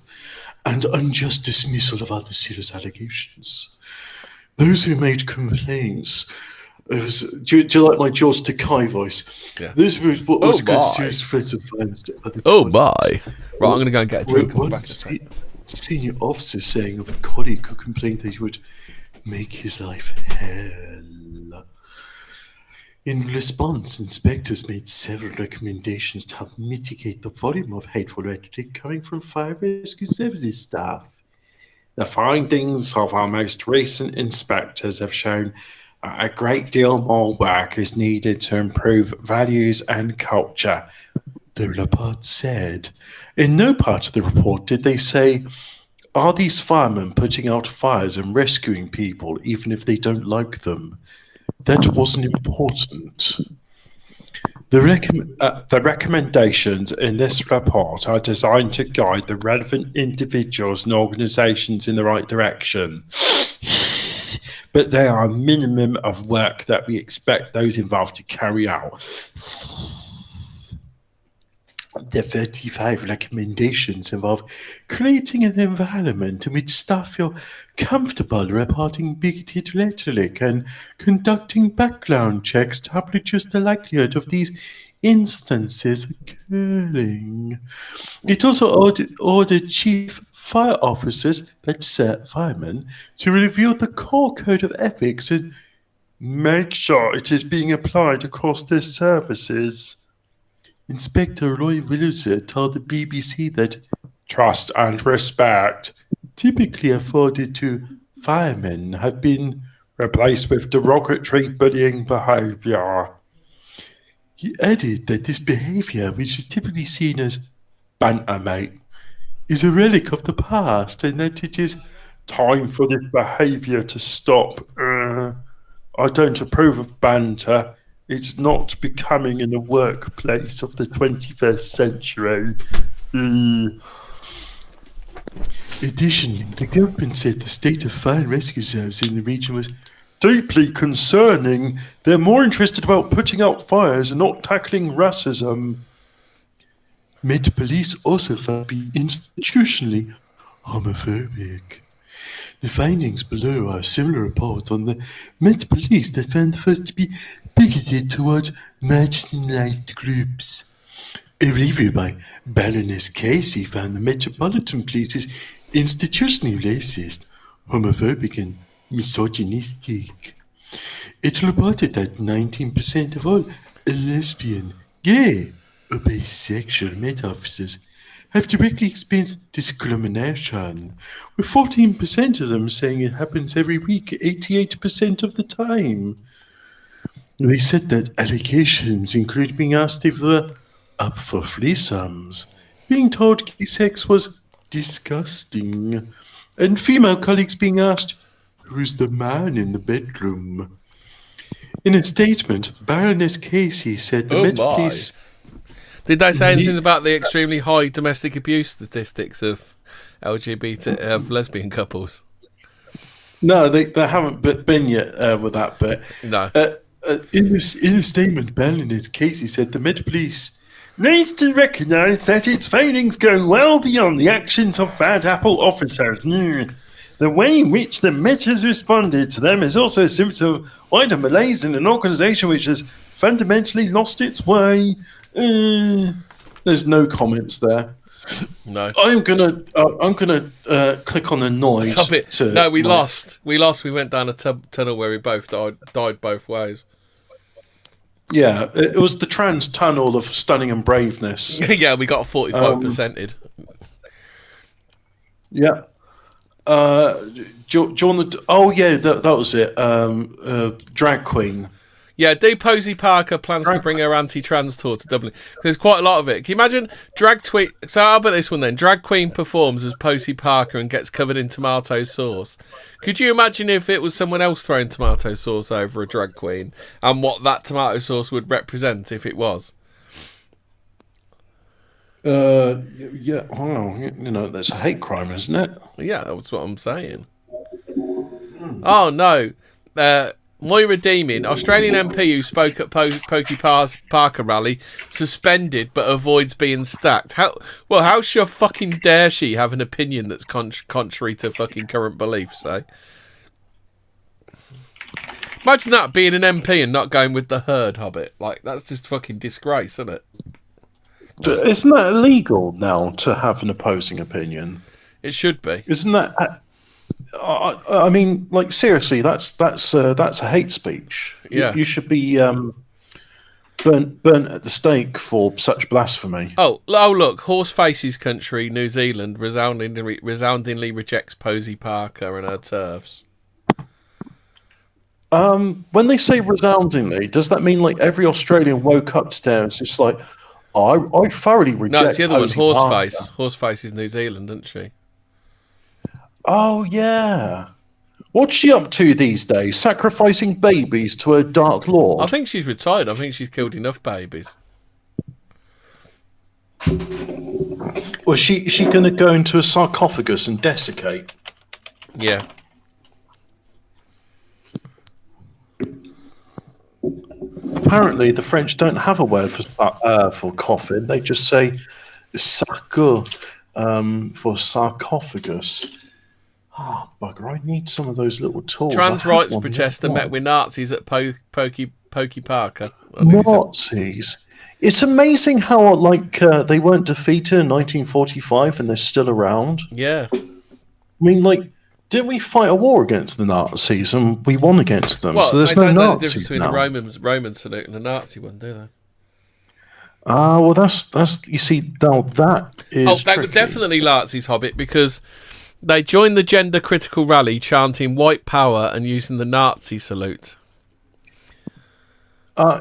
and unjust dismissal of other serious allegations. Those who made complaints. Do you like my George Takei voice? Yeah. Those who what Oh was a my. serious threat of violence to other Oh colleagues. my! Right, I'm going to go and get a drink. I'll be One back in a sec. senior officer saying of a colleague who complained that he would make his life hell. In response, inspectors made several recommendations to help mitigate the volume of hateful rhetoric coming from fire rescue services staff. The findings of our most recent inspectors have shown a great deal more work is needed to improve values and culture, the report said. In no part of the report did they say, are these firemen putting out fires and rescuing people even if they don't like them? That wasn't important. The recommendations in this report are designed to guide the relevant individuals and organisations in the right direction. But they are a minimum of work that we expect those involved to carry out. The 35 recommendations involve creating an environment in which staff feel comfortable reporting bigoted rhetoric and conducting background checks to help reduce the likelihood of these instances occurring. It also ordered chief fire officers, that's firemen, to review the core code of ethics and make sure it is being applied across their services. Inspector Roy Williser told the BBC that trust and respect, typically afforded to firemen, have been replaced with derogatory bullying behaviour. He added that this behaviour, which is typically seen as banter, mate, is a relic of the past and that it is time for this behaviour to stop. I don't approve of banter. It's not becoming in the workplace of the 21st century. Additionally, the government said the state of fire and rescue service in the region was deeply concerning. They're more interested about putting out fires and not tackling racism. Met Police also found to be institutionally homophobic. The findings below are a similar report on the Met Police that found the force to be bigoted towards marginalised groups. A review by Baroness Casey found the Metropolitan Police is institutionally racist, homophobic and misogynistic. It reported that 19% of all lesbian, gay, or bisexual Met officers have directly experienced discrimination, with 14% of them saying it happens every week, 88% of the time. They said that allegations include being asked if they were up for threesomes, being told gay sex was disgusting, and female colleagues being asked, who's the man in the bedroom? In a statement, Baroness Casey said the Met Police... Did they say anything about the extremely high domestic abuse statistics of LGBT of lesbian couples? No, they haven't been yet with that bit. No. In a statement, Baroness Casey said the Met Police needs to recognise that its failings go well beyond the actions of bad apple officers. The way in which the Met has responded to them is also a symptom of wider malaise in an organisation which has fundamentally lost its way. There's no comments there. No. I'm gonna click on the noise. Stop it. No, we lost. We went down a tunnel where we both died both ways. Yeah, it was the trans tunnel of stunning and braveness. Yeah, we got 45%ed. Yeah. Do you want to? Oh yeah, that was it. Drag queen. Yeah, do Posey Parker plans to bring her anti-trans tour to Dublin? There's quite a lot of it. Can you imagine drag tweet? So how about this one then? Drag queen performs as Posey Parker and gets covered in tomato sauce. Could you imagine if it was someone else throwing tomato sauce over a drag queen and what that tomato sauce would represent if it was? Yeah, well, that's a hate crime, isn't it? Yeah, that's what I'm saying. Oh no, Moira Deeming, Australian MP who spoke at Pokey Parker rally, suspended but avoids being stacked. How sure fucking dare she have an opinion that's contrary to fucking current beliefs? Eh? Imagine that, being an MP and not going with the herd, Hobbit. Like, that's just fucking disgrace, isn't it? Isn't that illegal now to have an opposing opinion? It should be. Isn't that? I mean, like, seriously, that's a hate speech. Yeah. You should be burnt at the stake for such blasphemy. Oh, look, Horse Faces country, New Zealand, resoundingly rejects Posey Parker and her turfs. When they say resoundingly, does that mean like every Australian woke up today and it's just like, oh, I thoroughly reject? No, it's the other Posey one, Parker. Horseface is New Zealand, isn't she? Oh yeah. What's she up to these days? Sacrificing babies to her dark lord? I think she's retired. I think she's killed enough babies. Was she going to go into a sarcophagus and desiccate? Yeah. Apparently, the French don't have a word for coffin. They just say sarco for sarcophagus. Oh, bugger, I need some of those little tools. Trans rights protester met with Nazis at Pokey Parker. Nazis? It's amazing how they weren't defeated in 1945 and they're still around. Yeah. I mean, like, didn't we fight a war against the Nazis and we won against them? Well, so there's they don't know the Nazis difference between now. a Roman salute and a Nazi one, do they? Well, that's you see, now that is. Oh, they were tricky. definitely Nazis, Hobbit, because they joined the gender critical rally chanting white power and using the Nazi salute.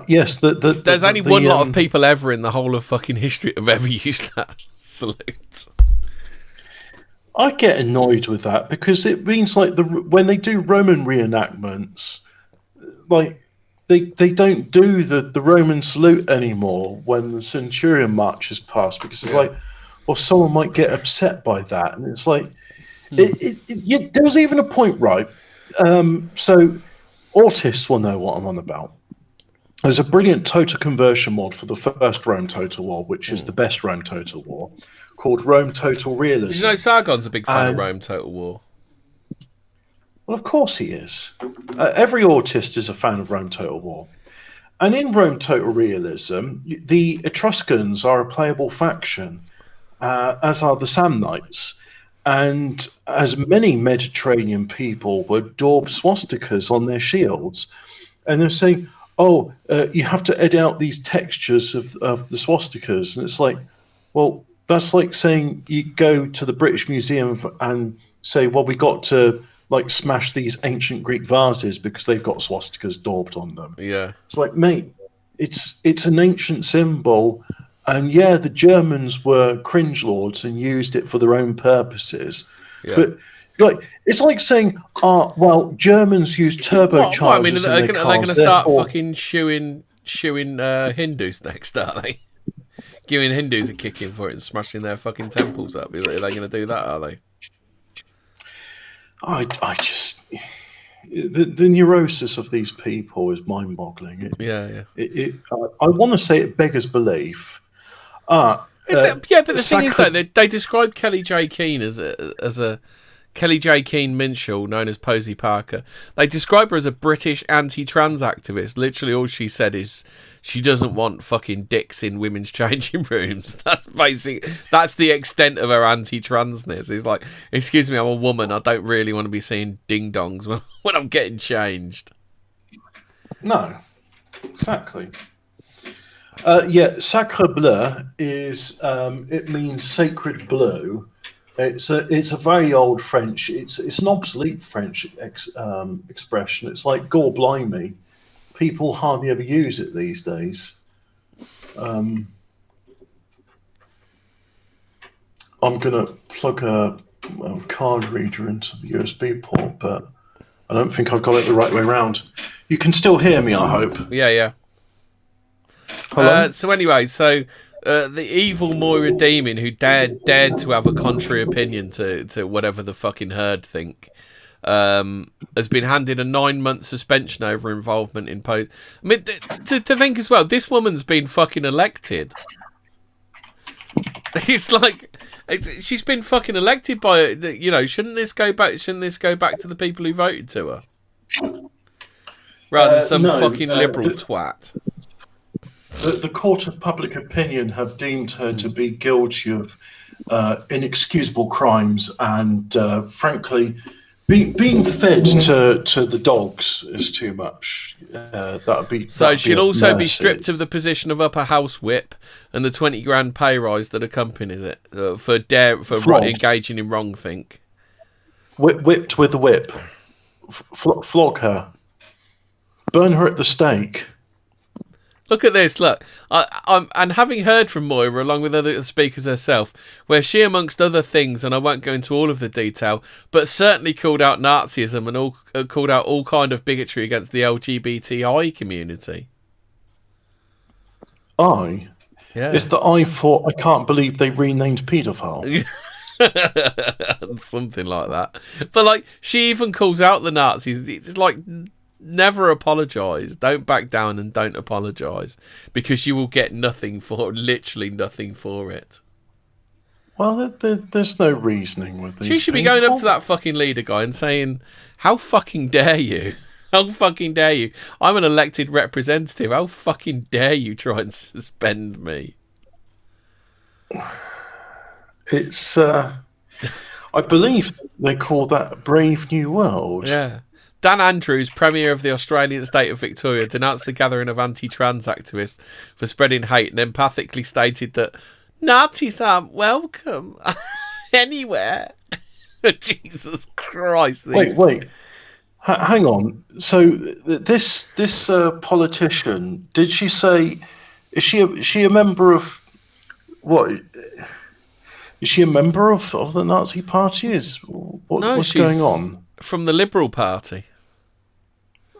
Yes, There's only one lot of people ever in the whole of fucking history have ever used that salute. I get annoyed with that because it means like when they do Roman reenactments, like they don't do the Roman salute anymore when the Centurion March is passed because it's like, well, someone might get upset by that, and it's like, there was even a point, right? So autists will know what I'm on about. There's a brilliant total conversion mod for the first Rome Total War, which is the best Rome Total War, called Rome Total Realism. Did you know Sargon's a big fan of Rome Total War? Well, of course he is. Every autist is a fan of Rome Total War. And in Rome Total Realism, the Etruscans are a playable faction, as are the Samnites. And as many Mediterranean people would daub swastikas on their shields. And they're saying, oh, you have to edit out these textures of the swastikas. And it's like, well, that's like saying you go to the British Museum and say, well, we got to like smash these ancient Greek vases because they've got swastikas daubed on them. Yeah. It's like, mate, it's an ancient symbol. And yeah, the Germans were cringe lords and used it for their own purposes. Yeah. But like, it's like saying, well, Germans use turbochargers. Well, I mean, are they going to start therefore... fucking shooing Hindus next, are they? Giving Hindus a kick in for it and smashing their fucking temples up. Are they going to do that, are they? I just... The neurosis of these people is mind-boggling. I want to say it beggars belief. But the thing is, though, they described Kelly J. Keane as a Kelly J. Keane Minshall, known as Posey Parker. They describe her as a British anti-trans activist. Literally, all she said is she doesn't want fucking dicks in women's changing rooms. That's the extent of her anti-transness. It's like, excuse me, I'm a woman. I don't really want to be seeing ding-dongs when I'm getting changed. No, exactly. Sacre bleu is it means sacred blue. It's a very old French. It's an obsolete French expression. It's like gore blimey. People hardly ever use it these days. I'm gonna plug a card reader into the USB port, but I don't think I've got it the right way around. You can still hear me, I hope. Yeah. Hello? So anyway, The evil Moira Demon who dared to have a contrary opinion to whatever the fucking herd think, has been handed a 9-month suspension over involvement in post. I mean, to think as well, this woman's been fucking elected. It's like she's been fucking elected by, you know. Shouldn't this go back? Shouldn't this go back to the people who voted to her, rather than some fucking liberal twat? The court of public opinion have deemed her to be guilty of inexcusable crimes, and frankly, being fed to the dogs is too much. That'd be so. She'll also be mercy. stripped of the position of upper house whip and the 20 grand pay rise that accompanies it for engaging in wrong think. Whipped with a whip, flog her, burn her at the stake. Look at this, look. And having heard from Moira, along with other speakers herself, where she, amongst other things, and I won't go into all of the detail, but certainly called out Nazism and called out all kind of bigotry against the LGBTI community. Yeah. It's the I for I can't believe they renamed paedophile. Something like that. But, like, she even calls out the Nazis. It's like... Never apologise. Don't back down and don't apologise, because you will get literally nothing for it. Well, there's no reasoning with these. She should be going up to that fucking leader guy and saying, "How fucking dare you? How fucking dare you? I'm an elected representative. How fucking dare you try and suspend me?" It's, I believe they call that Brave New World. Yeah. Dan Andrews, Premier of the Australian state of Victoria, denounced the gathering of anti-trans activists for spreading hate and empathically stated that Nazis aren't welcome anywhere. Jesus Christ. Wait. Hang on. So this politician, did she say, is she a member of, what? Is she a member of the Nazi Party? What's going on? From the Liberal Party.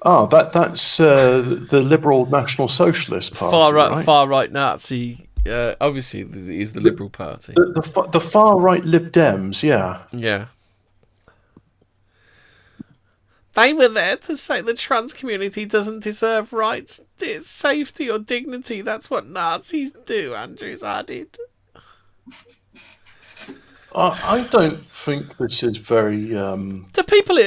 Oh, that's the Liberal National Socialist Party, far right Nazi. Obviously, is the Liberal Party. The far right Lib Dems, yeah. Yeah. They were there to say the trans community doesn't deserve rights, safety, or dignity. That's what Nazis do. Andrews added. I don't think this is very. Do people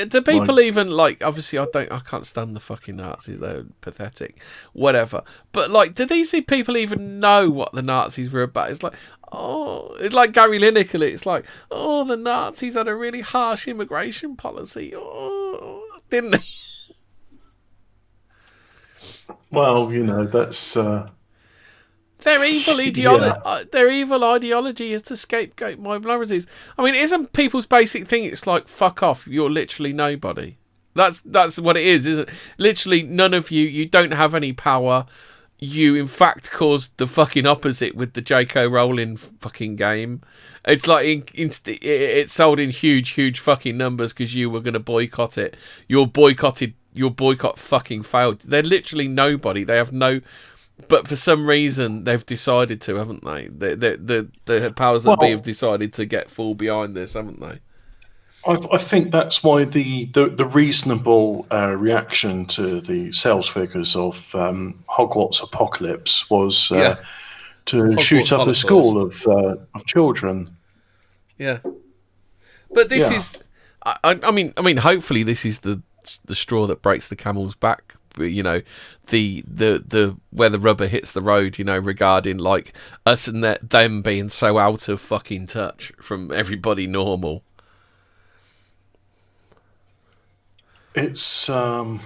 even like? Obviously, I can't stand the fucking Nazis. They're pathetic, whatever. But like, do these people even know what the Nazis were about? It's like, it's like Gary Lineker. It's like, the Nazis had a really harsh immigration policy. Didn't they? Well, that's. Their evil ideology. Their evil ideology is to scapegoat minorities. I mean, isn't people's basic thing? It's like, fuck off. You're literally nobody. That's what it is, isn't it? Literally, none of you. You don't have any power. You, in fact, caused the fucking opposite with the J.K. Rowling fucking game. It's like it sold in huge fucking numbers because you were going to boycott it. Your boycott fucking failed. They're literally nobody. They have no. But for some reason, they've decided to, haven't they? The powers that be have decided to get full behind this, haven't they? I think that's why the reasonable reaction to the sales figures of Hogwarts Apocalypse was to Hogwarts shoot up Holocaust. a school of children. Yeah, but this is. I mean, hopefully, this is the straw that breaks the camel's back. The where the rubber hits the road, regarding like us and them being so out of fucking touch from everybody normal. It's I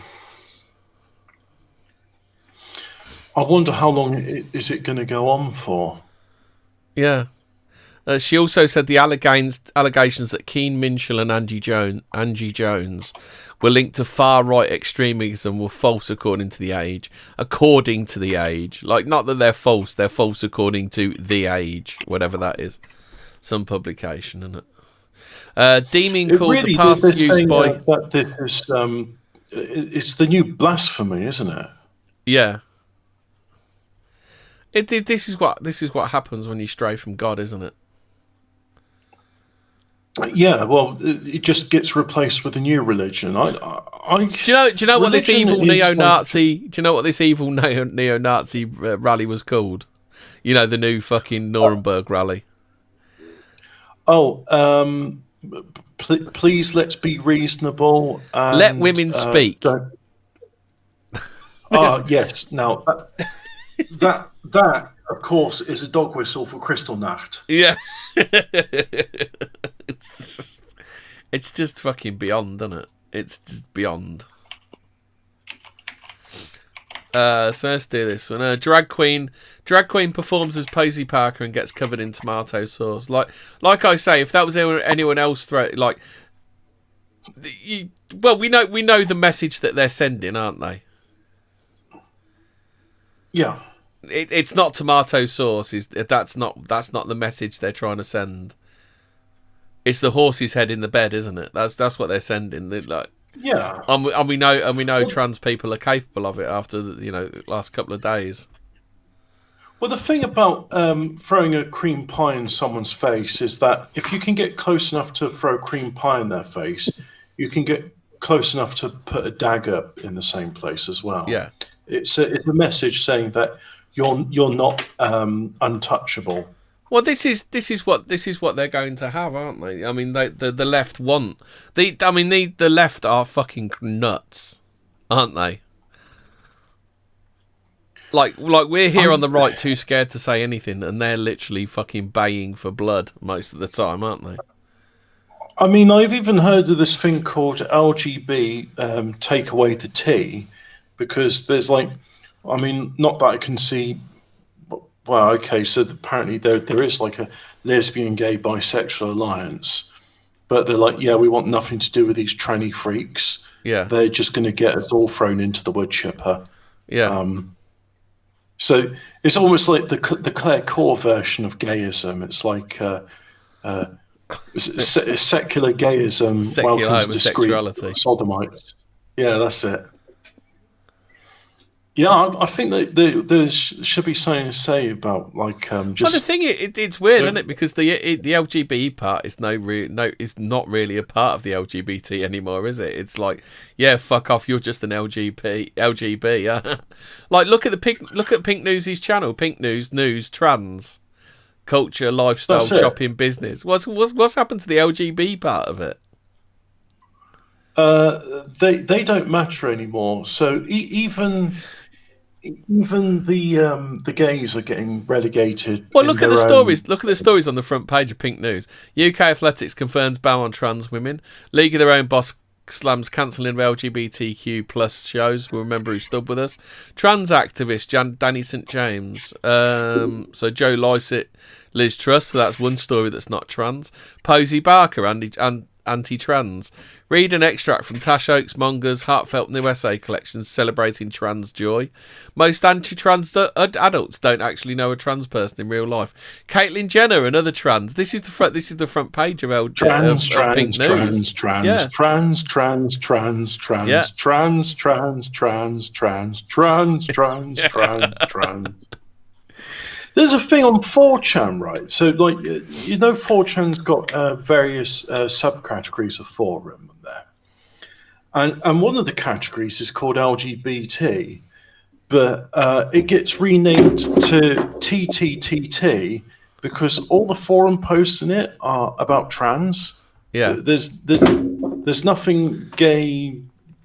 wonder how long is it going to go on for? Yeah. She also said the allegations that Keen Minshall and Angie Jones were linked to far-right extremism were false according to The Age. According to The Age. Like, not that they're false according to The Age, whatever that is. Some publication, isn't it? Deeming called really, the past use by... That this is, it's the new blasphemy, isn't it? Yeah. This is what happens when you stray from God, isn't it? Yeah, well, it just gets replaced with a new religion. Do you know what this evil neo-Nazi? Do you know what this evil neo-Nazi rally was called? You know, the new fucking Nuremberg rally. Oh, please let's be reasonable. And, Let women speak. Yes. Now that of course is a dog whistle for Kristallnacht. Yeah. It's just fucking beyond, isn't it? It's just beyond. So let's do this one. Drag queen performs as Posey Parker and gets covered in tomato sauce. Like I say, if that was anyone else, we know the message that they're sending, aren't they? Yeah. It's not tomato sauce. That's not the message they're trying to send. It's the horse's head in the bed, isn't it? That's what they're sending. Yeah. And we know trans people are capable of it after the last couple of days. Well, the thing about throwing a cream pie in someone's face is that if you can get close enough to throw cream pie in their face, you can get close enough to put a dagger in the same place as well. Yeah. It's a message saying that you're not untouchable. Well, this is what they're going to have, aren't they? I mean, the left want the left are fucking nuts, aren't they? Like we're here on the right, too scared to say anything, and they're literally fucking baying for blood most of the time, aren't they? I mean, I've even heard of this thing called LGB, take away the T, because there's not that I can see. Well, okay, so apparently there is like a lesbian, gay, bisexual alliance, but they're like, yeah, we want nothing to do with these tranny freaks. Yeah, they're just going to get us all thrown into the wood chipper. Yeah. So it's almost like the Claire Core version of gayism. It's like secular gayism, secular welcomes homosexuality, discreet sodomites. Yeah, that's it. Yeah, I think that there should be something to say about just. Well, the thing it's weird, isn't it? Because the LGBT part is is not really a part of the LGBT anymore, is it? It's like, yeah, fuck off, you're just an LGB. Like, look at Pink Newsy's channel, Pink News Trans culture, lifestyle, shopping, business. What's happened to the LGB part of it? They don't matter anymore. So even the gays are getting relegated. Well, look at the stories. Look at the stories on the front page of Pink News. UK Athletics confirms ban on trans women. League of Their Own boss slams cancelling of LGBTQ plus shows. We'll remember who stood with us. Trans activist Danny St James. So Joe Lycett, Liz Truss. So that's one story that's not trans. Posey Barker, anti-trans. Read an extract from Tash Oakes Monger's heartfelt new essay collection celebrating trans joy. Most anti-trans adults don't actually know a trans person in real life. Caitlyn Jenner, another trans. This is the front page of Pink News. Trans. There's a thing on 4chan, right? So, 4chan's got various subcategories of forum there. And one of the categories is called LGBT, but it gets renamed to TTTT because all the forum posts in it are about trans. Yeah. There's nothing gay,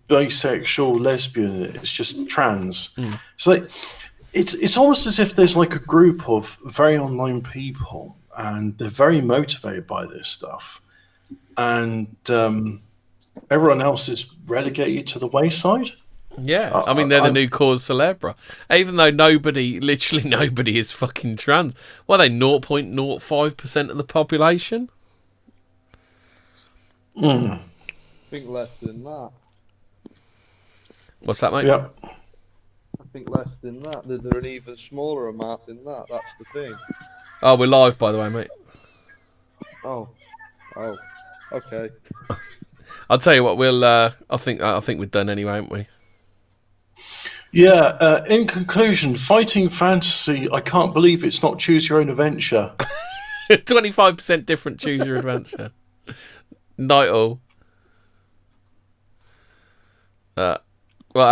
bisexual, lesbian. It's just trans. It's like... It's almost as if there's like a group of very online people and they're very motivated by this stuff, and everyone else is relegated to the wayside. Yeah, I mean, they're the new cause célèbre, even though literally nobody is fucking trans. What are they, 0.05% of the population? I think less than that. What's that, mate? Yeah. I think less than that. They're an even smaller amount than that. That's the thing. Oh, we're live, by the way, mate. Oh, okay. I'll tell you what. We'll. I think we're done anyway, aren't we? Yeah. In conclusion, fighting fantasy. I can't believe it's not choose your own adventure. 25% different. Choose your adventure. Night all.